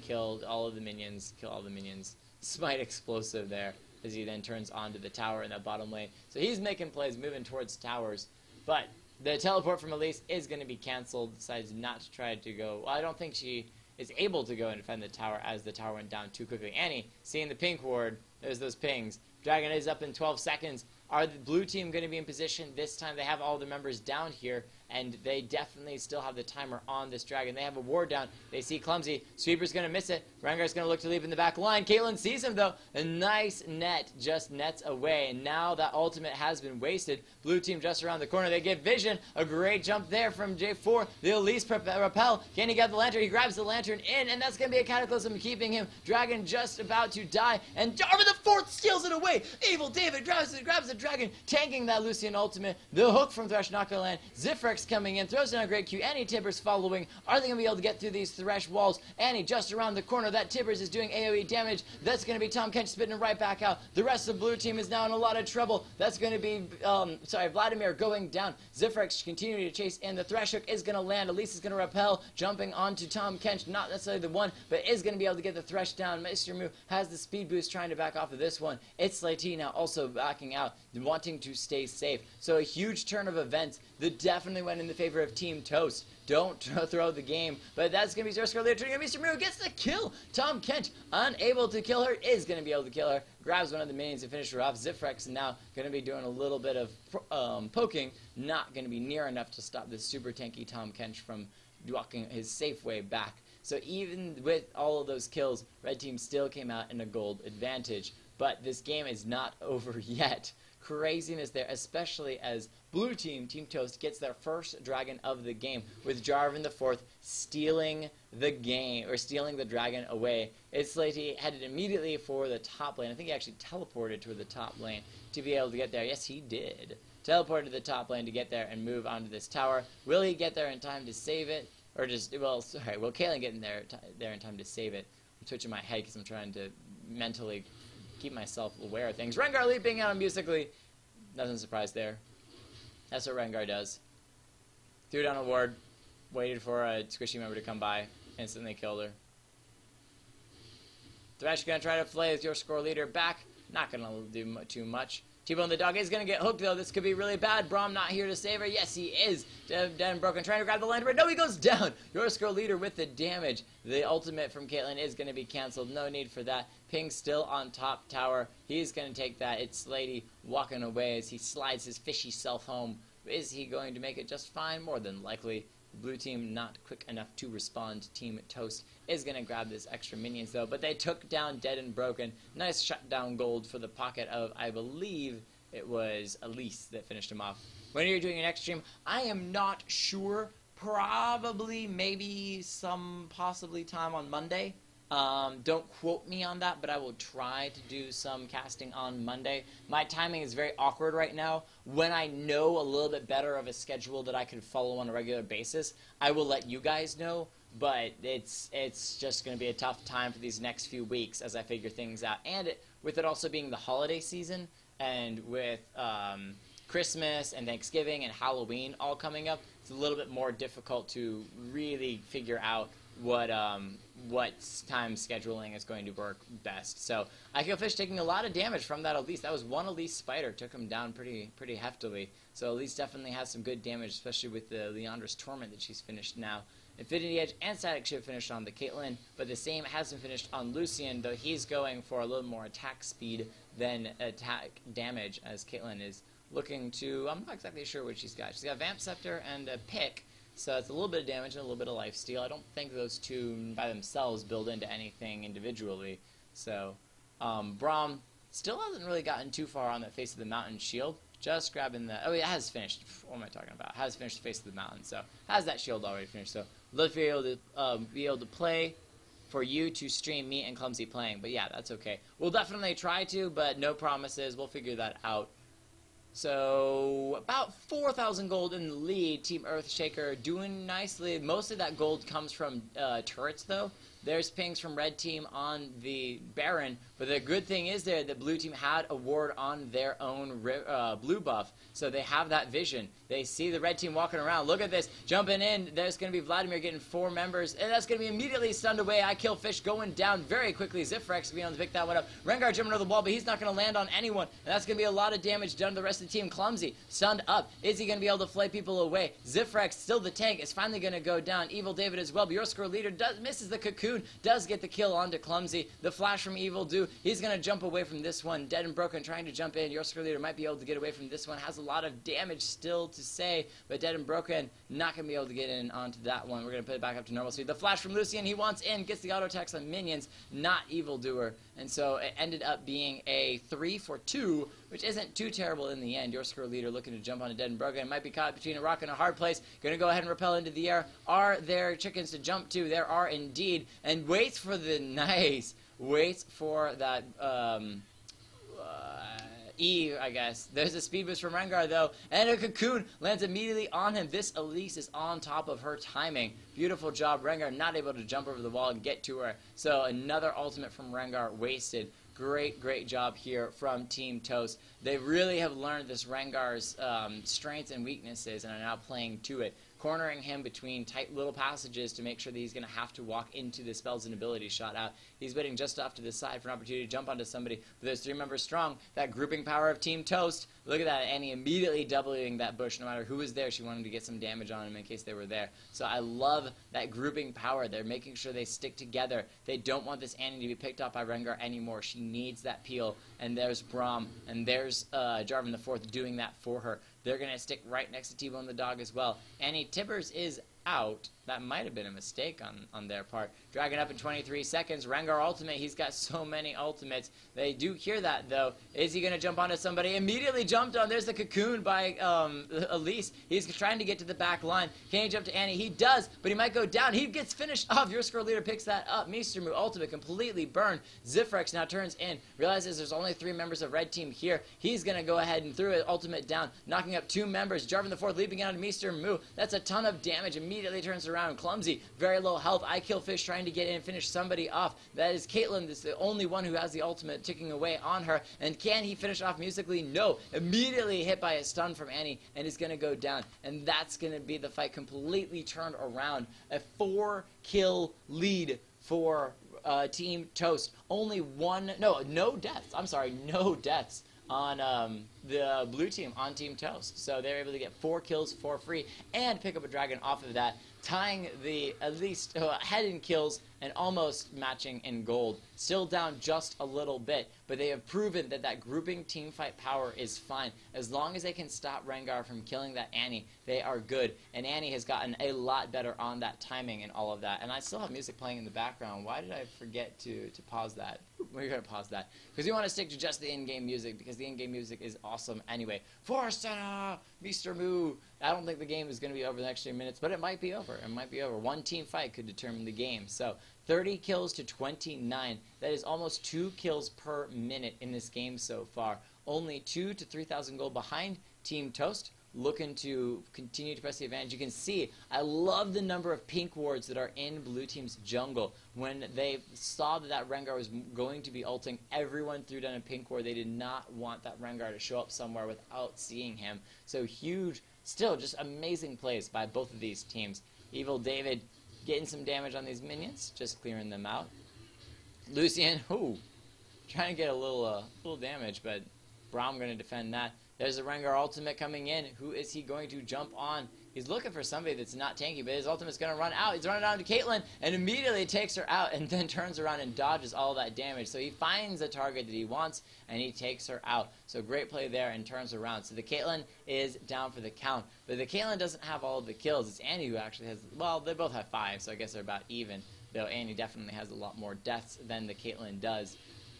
killed all of the minions, kill all the minions. Smite explosive there, as he then turns onto the tower in that bottom lane. So he's making plays, moving towards towers, but The teleport from Elise is going to be canceled. Decides not to try to go. Well, I don't think she is able to go and defend the tower as the tower went down too quickly. Annie, seeing the pink ward, there's those pings. Dragon is up in 12 seconds. Are the blue team going to be in position this time? They have all the members down here, and they definitely still have the timer on this dragon. They have a ward down. They see Clumsy. Sweeper's going to miss it. Rengar's going to look to leave in the back line. Caitlyn sees him, though. A nice net just nets away, and now that ultimate has been wasted. Blue team just around the corner. They get vision. A great jump there from J4. The Elise repel. Can he get the lantern? He grabs the lantern in, and that's going to be a cataclysm keeping him. Dragon just about to die, and Jarvan the Fourth steals it away. Evil David grabs the dragon, tanking that Lucian ultimate. The hook from Thresh not gonna land. Zifrex coming in, throws down a great Q. Annie Tibbers following. Are they gonna be able to get through these Thresh walls? Annie just around the corner. That Tibbers is doing AoE damage. That's gonna be Tom Kench spitting right back out. The rest of the blue team is now in a lot of trouble. That's gonna be Vladimir going down. Zifrex continuing to chase in. The Thresh hook is gonna land. Elise is gonna repel, jumping onto Tom Kench. Not necessarily the one, but is gonna be able to get the Thresh down. Mr. Mu has the speed boost, trying to back off of this one. It's Slayty now also backing out, wanting to stay safe. So a huge turn of events that definitely went in the favor of Team Toast. Don't throw the game, but that's going to be Zerska later. Turning Mr. Mu gets the kill. Tom Kent, unable to kill her, is going to be able to kill her. Grabs one of the minions to finish her off. Zifrex now going to be doing a little bit of poking. Not going to be near enough to stop this super tanky Tom Kent from walking his safe way back. So even with all of those kills, Red Team still came out in a gold advantage. But this game is not over yet. Craziness there, especially as Blue Team, Team Toast, gets their first dragon of the game, with Jarvan the Fourth stealing the game, or stealing the dragon away. It's Slayty headed immediately for the top lane. I think he actually teleported to the top lane to be able to get there. Yes, he did. Teleported to the top lane to get there and move onto this tower. Will he get there in time to save it? Or just, well, sorry, will Caitlyn get in there in time to save it? I'm twitching my head because I'm trying to mentally keep myself aware of things. Rengar leaping out musically. Nothing surprised there. That's what Rengar does. Threw down a ward, waited for a squishy member to come by, instantly killed her. Thresh gonna try to flay as your score leader back. Not gonna do too much. T-Bone the dog is going to get hooked, though. This could be really bad. Braum not here to save her. Yes, he is. Dead and broken. Trying to grab the land, but no, he goes down. Yorsko leader with the damage. The ultimate from Caitlyn is going to be canceled. No need for that. Ping still on top tower. He's going to take that. It's Slayty walking away as he slides his fishy self home. Is he going to make it just fine? More than likely. Blue team not quick enough to respond. Team Toast is going to grab this extra minions, though. But they took down Dead and Broken. Nice shutdown gold for the pocket of, I believe it was Elise that finished him off. When are you doing your next stream? I am not sure. Probably, maybe, possibly time on Monday. Don't quote me on that, but I will try to do some casting on Monday. My timing is very awkward right now. When I know a little bit better of a schedule that I can follow on a regular basis, I will let you guys know. But it's just going to be a tough time for these next few weeks as I figure things out. And with it also being the holiday season, and with Christmas and Thanksgiving and Halloween all coming up, it's a little bit more difficult to really figure out what time scheduling is going to work best. So Fish taking a lot of damage from that Elise. That was one Elise spider, took him down pretty heftily. So Elise definitely has some good damage, especially with the Leandra's Torment that she's finished now. Infinity Edge and Static Shiv finished on the Caitlyn, but the same hasn't finished on Lucian, though he's going for a little more attack speed than attack damage, as Caitlyn is looking to, I'm not exactly sure what she's got. She's got Vamp Scepter and a Pick, so it's a little bit of damage and a little bit of lifesteal. I don't think those two by themselves build into anything individually. So Braum still hasn't really gotten too far on that Face of the Mountain shield. Just grabbing the, oh, it has finished. What am I talking about? Has finished the Face of the Mountain, so has that shield already finished. So let's be able to play for you to stream me and Clumsy playing. But yeah, that's okay. We'll definitely try to, but no promises. We'll figure that out. So about 4,000 gold in the lead. Team Earthshaker doing nicely. Most of that gold comes from turrets, though. There's pings from red team on the Baron, but the good thing is there that blue team had a ward on their own blue buff, so they have that vision. They see the red team walking around. Look at this, jumping in. There's going to be Vladimir getting 4 members, and that's going to be immediately stunned away. I kill Fish going down very quickly. Zifrex being able to pick that one up. Rengar jumping over the wall, but he's not going to land on anyone, and that's going to be a lot of damage done to the rest of the team. Clumsy, stunned up. Is he going to be able to flay people away? Zifrex, still the tank, is finally going to go down. Evil David as well, but your score leader misses the cocoon, does get the kill onto Clumsy. The flash from Evil Do, he's going to jump away from this one. Dead and Broken trying to jump in. Your score leader might be able to get away from this one. Has a lot of damage still to say, but Dead and Broken not going to be able to get in onto that one. We're going to put it back up to normal speed. The flash from Lucian, he wants in, gets the auto attacks on minions, not Evil Doer. And so it ended up being a 3 for 2, which isn't too terrible in the end. Your score leader looking to jump onto Dead and Broken. Might be caught between a rock and a hard place. Going to go ahead and rappel into the air. Are there chickens to jump to? There are indeed. And waits for the nice. Waits for that E, I guess. There's a speed boost from Rengar, though, and a cocoon lands immediately on him. This Elise is on top of her timing. Beautiful job. Rengar not able to jump over the wall and get to her. So another ultimate from Rengar wasted. Great job here from Team Toast. They really have learned this Rengar's strengths and weaknesses and are now playing to it, cornering him between tight little passages to make sure that he's going to have to walk into the spells and ability shot out. He's waiting just off to the side for an opportunity to jump onto somebody, but there's 3 members strong. That grouping power of Team Toast. Look at that, Annie immediately doubling that bush. No matter who was there, she wanted to get some damage on him in case they were there. So I love that grouping power. They're making sure they stick together. They don't want this Annie to be picked up by Rengar anymore. She needs that peel, and there's Braum, and there's Jarvan IV doing that for her. They're going to stick right next to T-Bone the dog as well. Annie Tibbers is out. That might have been a mistake on their part. Dragon up in 23 seconds. Rengar ultimate. He's got so many ultimates. They do hear that, though. Is he going to jump onto somebody? Immediately jumped on. There's the cocoon by Elise. He's trying to get to the back line. Can he jump to Annie? He does, but he might go down. He gets finished off. Your score leader picks that up. Mr. Mu ultimate completely burned. Zifrex now turns in. Realizes there's only 3 members of red team here. He's going to go ahead and throw it ultimate down, knocking up 2 members. Jarvan IV leaping out of Mr. Mu. That's a ton of damage. Immediately turns around. Clumsy, very low health. I kill Fish trying to get in and finish somebody off. That is Caitlyn. This is the only one who has the ultimate ticking away on her. And can he finish off musically? No. Immediately hit by a stun from Annie and is going to go down. And that's going to be the fight completely turned around. A 4-kill lead for Team Toast. Only no deaths. I'm sorry, no deaths on the blue team on Team Toast. So they're able to get 4 kills for free and pick up a dragon off of that, tying the at least head in kills and almost matching in gold. Still down just a little bit, but they have proven that that grouping teamfight power is fine. As long as they can stop Rengar from killing that Annie, they are good. And Annie has gotten a lot better on that timing and all of that. And I still have music playing in the background. Why did I forget to pause that? We're going to pause that. Because we want to stick to just the in-game music, because the in-game music is awesome anyway. Forcena, Mr. Moo. I don't think the game is going to be over the next 3 minutes, but it might be over. It might be over. One team fight could determine the game. So 30 kills to 29. That is almost 2 kills per minute in this game so far. Only 2 to 3,000 gold behind Team Toast, looking to continue to press the advantage. You can see, I love the number of pink wards that are in blue team's jungle. When they saw that Rengar was going to be ulting, everyone threw down a pink ward. They did not want that Rengar to show up somewhere without seeing him. So huge, still just amazing plays by both of these teams. Evil David getting some damage on these minions, just clearing them out. Lucian, trying to get a little damage, but Braum going to defend that. There's a Rengar ultimate coming in. Who is he going to jump on? He's looking for somebody that's not tanky, but his ultimate's going to run out. He's running down to Caitlyn and immediately takes her out and then turns around and dodges all that damage. So he finds the target that he wants and he takes her out. So great play there and turns around. So the Caitlyn is down for the count. But the Caitlyn doesn't have all of the kills. It's Annie who actually has, well, they both have 5, so I guess they're about even. Though Annie definitely has a lot more deaths than the Caitlyn does.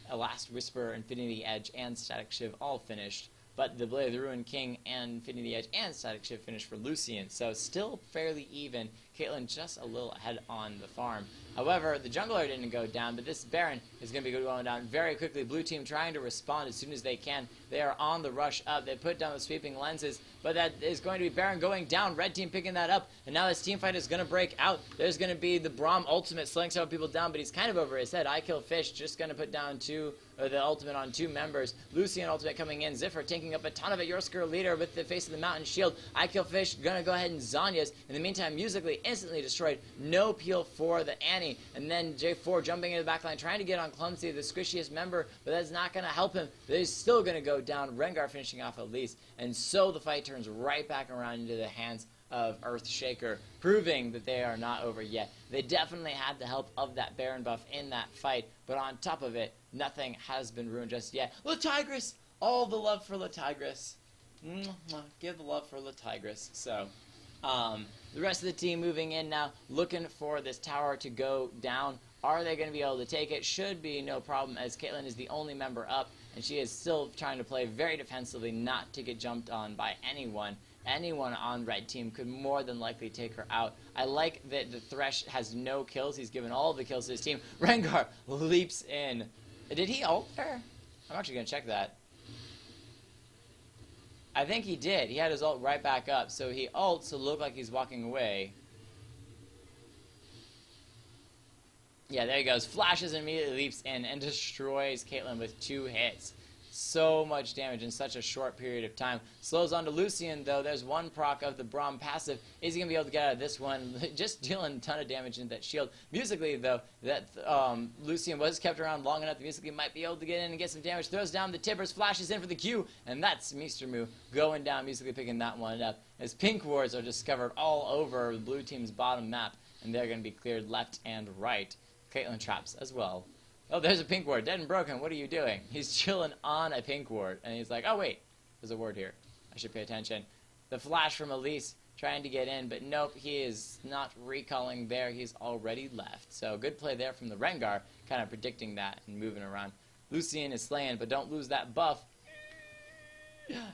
A Last Whisper, Infinity Edge, and Static Shiv all finished. But the Blade of the Ruined King and Infinity Edge and Static Shiv finished for Lucian. So still fairly even. Caitlyn just a little ahead on the farm. However, the jungler didn't go down, but this Baron is going to be going down very quickly. Blue team trying to respond as soon as they can. They are on the rush up. They put down the sweeping lenses, but that is going to be Baron going down. Red team picking that up, and now this team fight is going to break out. There's going to be the Braum ultimate slowing several people down, but he's kind of over his head. I kill Fish, just going to put down the ultimate on 2 members. Lucian ultimate coming in. Ziffer taking up a ton of it. Yorsker leader with the face of the mountain shield. I kill Fish, gonna go ahead and Zanya's. In the meantime, Musically instantly destroyed. No peel for the Annie. And then J4 jumping into the backline, trying to get on Clumsy, the squishiest member, but that's not gonna help him. He's still gonna go down. Rengar finishing off at least. And so the fight turns right back around into the hands of Earthshaker, proving that they are not over yet. They definitely had the help of that Baron buff in that fight, but on top of it, nothing has been ruined just yet. Latigress! All the love for Latigress. Give the love for Latigress. So, the rest of the team moving in now, looking for this tower to go down. Are they going to be able to take it? Should be no problem, as Caitlyn is the only member up, and she is still trying to play very defensively, not to get jumped on by anyone. Anyone on red team could more than likely take her out. I like that the Thresh has no kills. He's given all of the kills to his team. Rengar leaps in. Did he ult there? I'm actually going to check that. I think he did. He had his ult right back up. So he ults to look like he's walking away. Yeah, there he goes. Flashes and immediately leaps in and destroys Caitlyn with 2 hits. So much damage in such a short period of time. Slows on to Lucian, though. There's 1 proc of the Braum passive. Is he going to be able to get out of this one? Just dealing a ton of damage into that shield. Musically, though, that Lucian was kept around long enough that Musically might be able to get in and get some damage. Throws down the tippers, flashes in for the Q, and that's Mr. going down, Musically picking that one up. As pink wards are discovered all over the blue team's bottom map, and they're going to be cleared left and right. Caitlyn traps as well. Oh, there's a pink ward. Dead and broken. What are you doing? He's chilling on a pink ward. And he's like, oh, wait. There's a ward here. I should pay attention. The flash from Elise trying to get in. But nope, he is not recalling there. He's already left. So good play there from the Rengar. Kind of predicting that and moving around. Lucian is slaying, but don't lose that buff.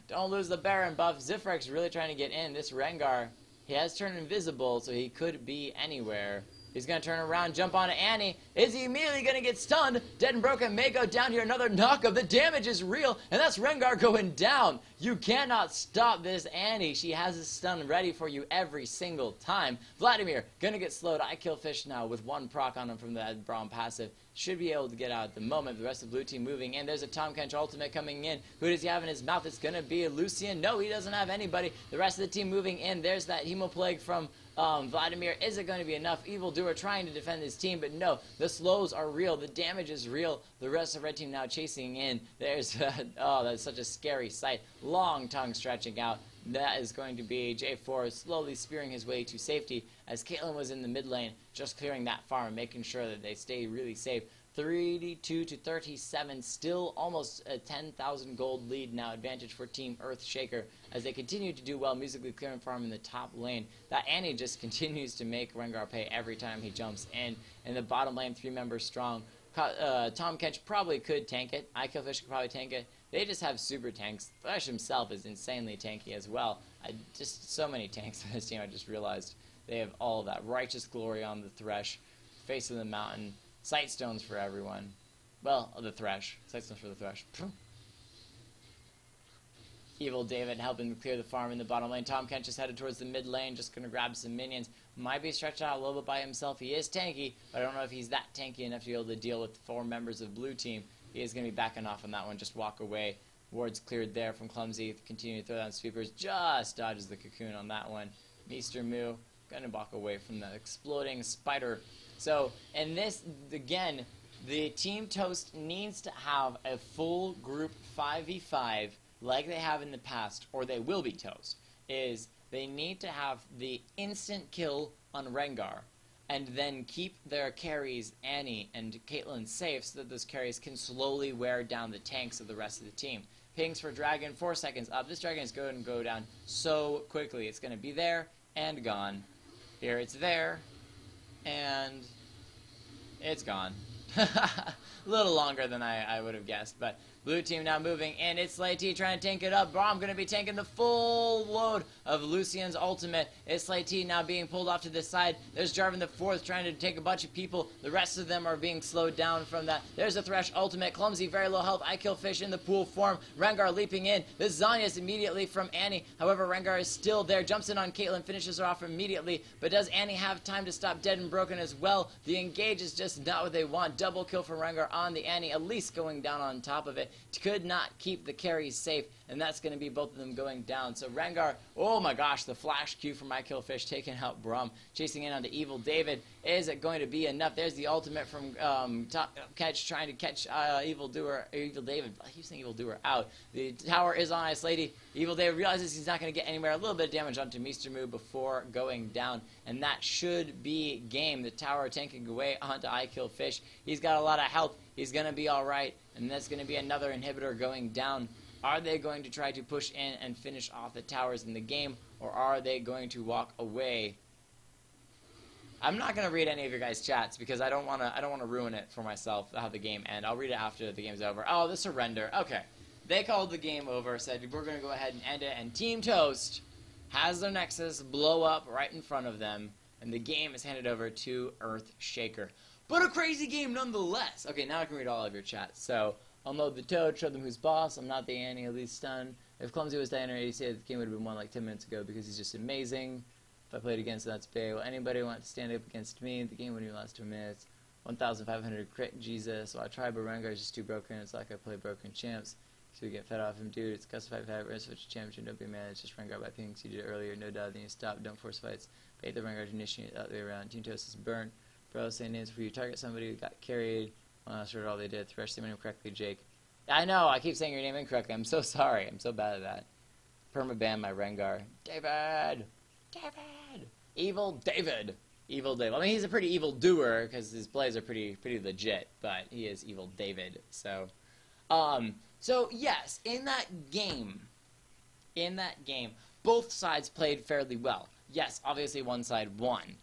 Don't lose the Baron buff. Zifrex's really trying to get in. This Rengar, he has turned invisible, so he could be anywhere. He's going to turn around, jump onto Annie. Is he immediately going to get stunned? Dead and broken may go down here. Another knockup. The damage is real, and that's Rengar going down. You cannot stop this Annie. She has a stun ready for you every single time. Vladimir going to get slowed. I kill Fish now with 1 proc on him from that Braum passive. Should be able to get out at the moment. The rest of the blue team moving in. There's a Tahm Kench ultimate coming in. Who does he have in his mouth? It's going to be a Lucian. No, he doesn't have anybody. The rest of the team moving in. There's that Hemoplague from Vladimir. Is it going to be enough? Evildoer trying to defend his team, but no. The slows are real. The damage is real. The rest of red team now chasing in. There's, oh, that's such a scary sight. Long tongue stretching out. That is going to be J4 slowly spearing his way to safety as Caitlyn was in the mid lane, just clearing that farm, making sure that they stay really safe. 32 to 37, still almost a 10,000 gold lead now, advantage for Team Earthshaker as they continue to do well, Musically clearing farm in the top lane. That Annie just continues to make Rengar pay every time he jumps in. In the bottom lane, 3 members strong. Tahm Kench probably could tank it. Fish could probably tank it. They just have super tanks. Thresh himself is insanely tanky as well. Just so many tanks on this team, I just realized. They have all of that. Righteous Glory on the Thresh. Face of the Mountain. Sight Stones for everyone. Well, the Thresh. Sight Stones for the Thresh. Evil David helping clear the farm in the bottom lane. Tahm Kench is headed towards the mid lane, just going to grab some minions. Might be stretched out a little bit by himself. He is tanky, but I don't know if he's that tanky enough to be able to deal with 4 members of blue team. He is going to be backing off on that one. Just walk away. Wards cleared there from Clumsy. Continue to throw down sweepers. Just dodges the cocoon on that one. Mr. Moo going to walk away from the exploding spider. So, in this, again, the Team Toast needs to have a full group 5v5 like they have in the past, or they will be toast, is they need to have the instant kill on Rengar, and then keep their carries, Annie and Caitlyn, safe so that those carries can slowly wear down the tanks of the rest of the team. Pings for Dragon, 4 seconds up. This Dragon is going to go down so quickly. It's going to be there and gone. Here it's there, and it's gone. A little longer than I would have guessed, but blue team now moving in. It's Slay T trying to tank it up. Braum going to be tanking the full load of Lucian's ultimate. It's Slay T now being pulled off to the side. There's Jarvan the Fourth trying to take a bunch of people. The rest of them are being slowed down from that. There's a Thresh ultimate. Clumsy, very low health. I kill fish in the pool form. Rengar leaping in. This Zhonya's immediately from Annie. However, Rengar is still there. Jumps in on Caitlyn, finishes her off immediately. But does Annie have time to stop Dead and Broken as well? The engage is just not what they want. Double kill for Rengar on the Annie. Elise going down on top of it. Could not keep the carries safe, and that's going to be both of them going down. So Rengar, oh my gosh, the flash Q from My Kill Fish taking out Braum, chasing in onto Evil David. Is it going to be enough? There's the ultimate from Catch, trying to catch Evil David. I keep saying Evil Doer out. The tower is on Ice Lady. Evil David realizes he's not going to get anywhere. A little bit of damage onto Mr. Moo before going down, and that should be game. The tower tanking away onto I Kill Fish. He's got a lot of health. He's going to be alright, and that's going to be another inhibitor going down. Are they going to try to push in and finish off the towers in the game, or are they going to walk away? I'm not going to read any of your guys' chats because I don't want to ruin it for myself how the game ends. I'll read it after the game's over. Oh, the surrender. Okay. They called the game over, said we're going to go ahead and end it, and Team Toast has their Nexus blow up right in front of them, and the game is handed over to Earthshaker. But a crazy game nonetheless. Okay, now I can read all of your chats. So, unload the Toad, show them who's boss. I'm not the Annie, at least stunned. If Clumsy was Diana 87, the game would have been won like 10 minutes ago because he's just amazing. If I played against him, that's Bay. Will anybody want to stand up against me? The game wouldn't even last 2 minutes. 1,500 crit, Jesus. So I tried, but Rengar is just too broken. It's like I play broken champs. So we get fed off him, dude. It's custom 5 switch championship. Don't be mad. It's just Rengar by pings. You did it earlier. No doubt. Then you stop. Don't force fights. Bait the Rengar to initiate the other way around. Team Toast is burnt. Bro, say names for you. Target somebody who got carried. Well, that's all they did. Thresh, say my name correctly, Jake. I know. I keep saying your name incorrectly. I'm so sorry. I'm so bad at that. Permaban my Rengar. David! David! Evil David! Evil David. I mean, he's a pretty evil doer because his plays are pretty legit, but he is Evil David. So yes, in that game, both sides played fairly well. Yes, obviously one side won,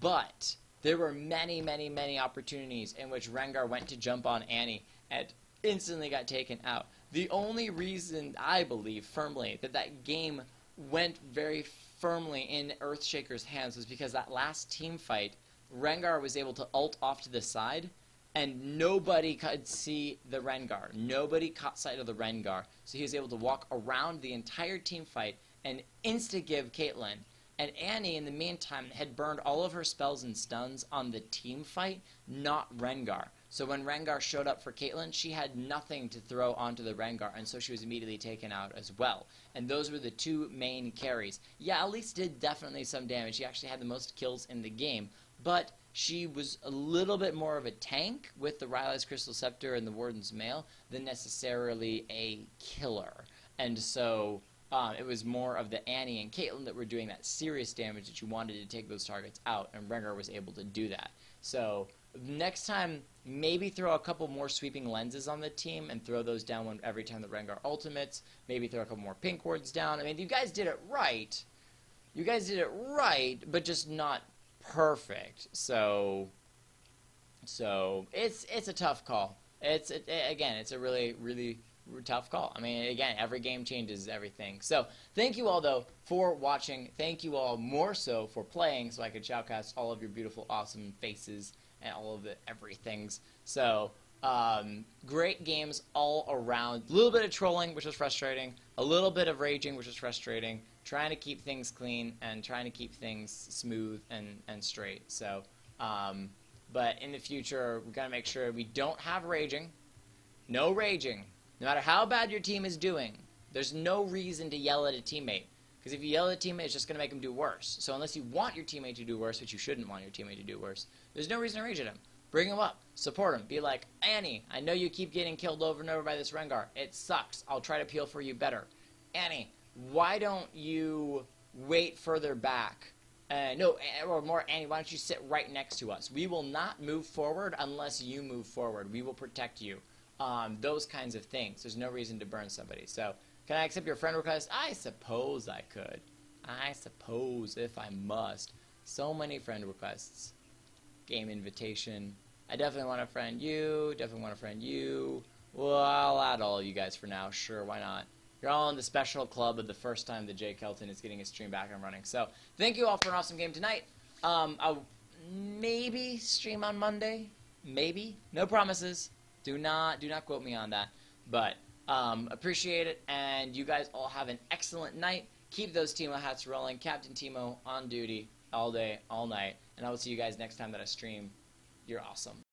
but there were many, many, many opportunities in which Rengar went to jump on Annie and instantly got taken out. The only reason I believe firmly that game went very firmly in Earthshaker's hands was because that last team fight, Rengar was able to ult off to the side, and nobody could see the Rengar. Nobody caught sight of the Rengar, so he was able to walk around the entire team fight and insta-give Caitlyn. And Annie, in the meantime, had burned all of her spells and stuns on the team fight, not Rengar. So when Rengar showed up for Caitlyn, she had nothing to throw onto the Rengar, and so she was immediately taken out as well. And those were the two main carries. Yeah, Elise did definitely some damage. She actually had the most kills in the game, but she was a little bit more of a tank with the Riley's Crystal Scepter and the Warden's Mail than necessarily a killer. And so it was more of the Annie and Caitlyn that were doing that serious damage that you wanted to take those targets out, and Rengar was able to do that. So next time, maybe throw a couple more sweeping lenses on the team and throw those down every time the Rengar ultimates. Maybe throw a couple more pink wards down. I mean, you guys did it right. You guys did it right, but just not perfect. So it's a tough call. Again, it's a really tough call. I mean, again, every game changes everything. So thank you all, though, for watching. Thank you all more so for playing so I could shoutcast all of your beautiful, awesome faces and all of the everythings. So great games all around. A little bit of trolling, which was frustrating. A little bit of raging, which was frustrating. Trying to keep things clean and trying to keep things smooth and straight. So, but in the future, we're going to make sure we don't have raging. No raging. No matter how bad your team is doing, there's no reason to yell at a teammate. Because if you yell at a teammate, it's just going to make them do worse. So unless you want your teammate to do worse, which you shouldn't want your teammate to do worse, there's no reason to rage at him. Bring him up. Support him. Be like, Annie, I know you keep getting killed over and over by this Rengar. It sucks. I'll try to peel for you better. Annie, why don't you wait further back? Or more, Annie, why don't you sit right next to us? We will not move forward unless you move forward. We will protect you. Those kinds of things. There's no reason to burn somebody. So, can I accept your friend request? I suppose I could. I suppose if I must. So many friend requests. Game invitation. I definitely want to friend you. Definitely want to friend you. Well, I'll add all of you guys for now. Sure, why not? You're all in the special club of the first time that Jay Kelton is getting his stream back and running. So, thank you all for an awesome game tonight. I'll maybe stream on Monday. Maybe. No promises. Do not quote me on that. But, appreciate it. And you guys all have an excellent night. Keep those Timo hats rolling. Captain Timo on duty all day, all night. And I will see you guys next time that I stream. You're awesome.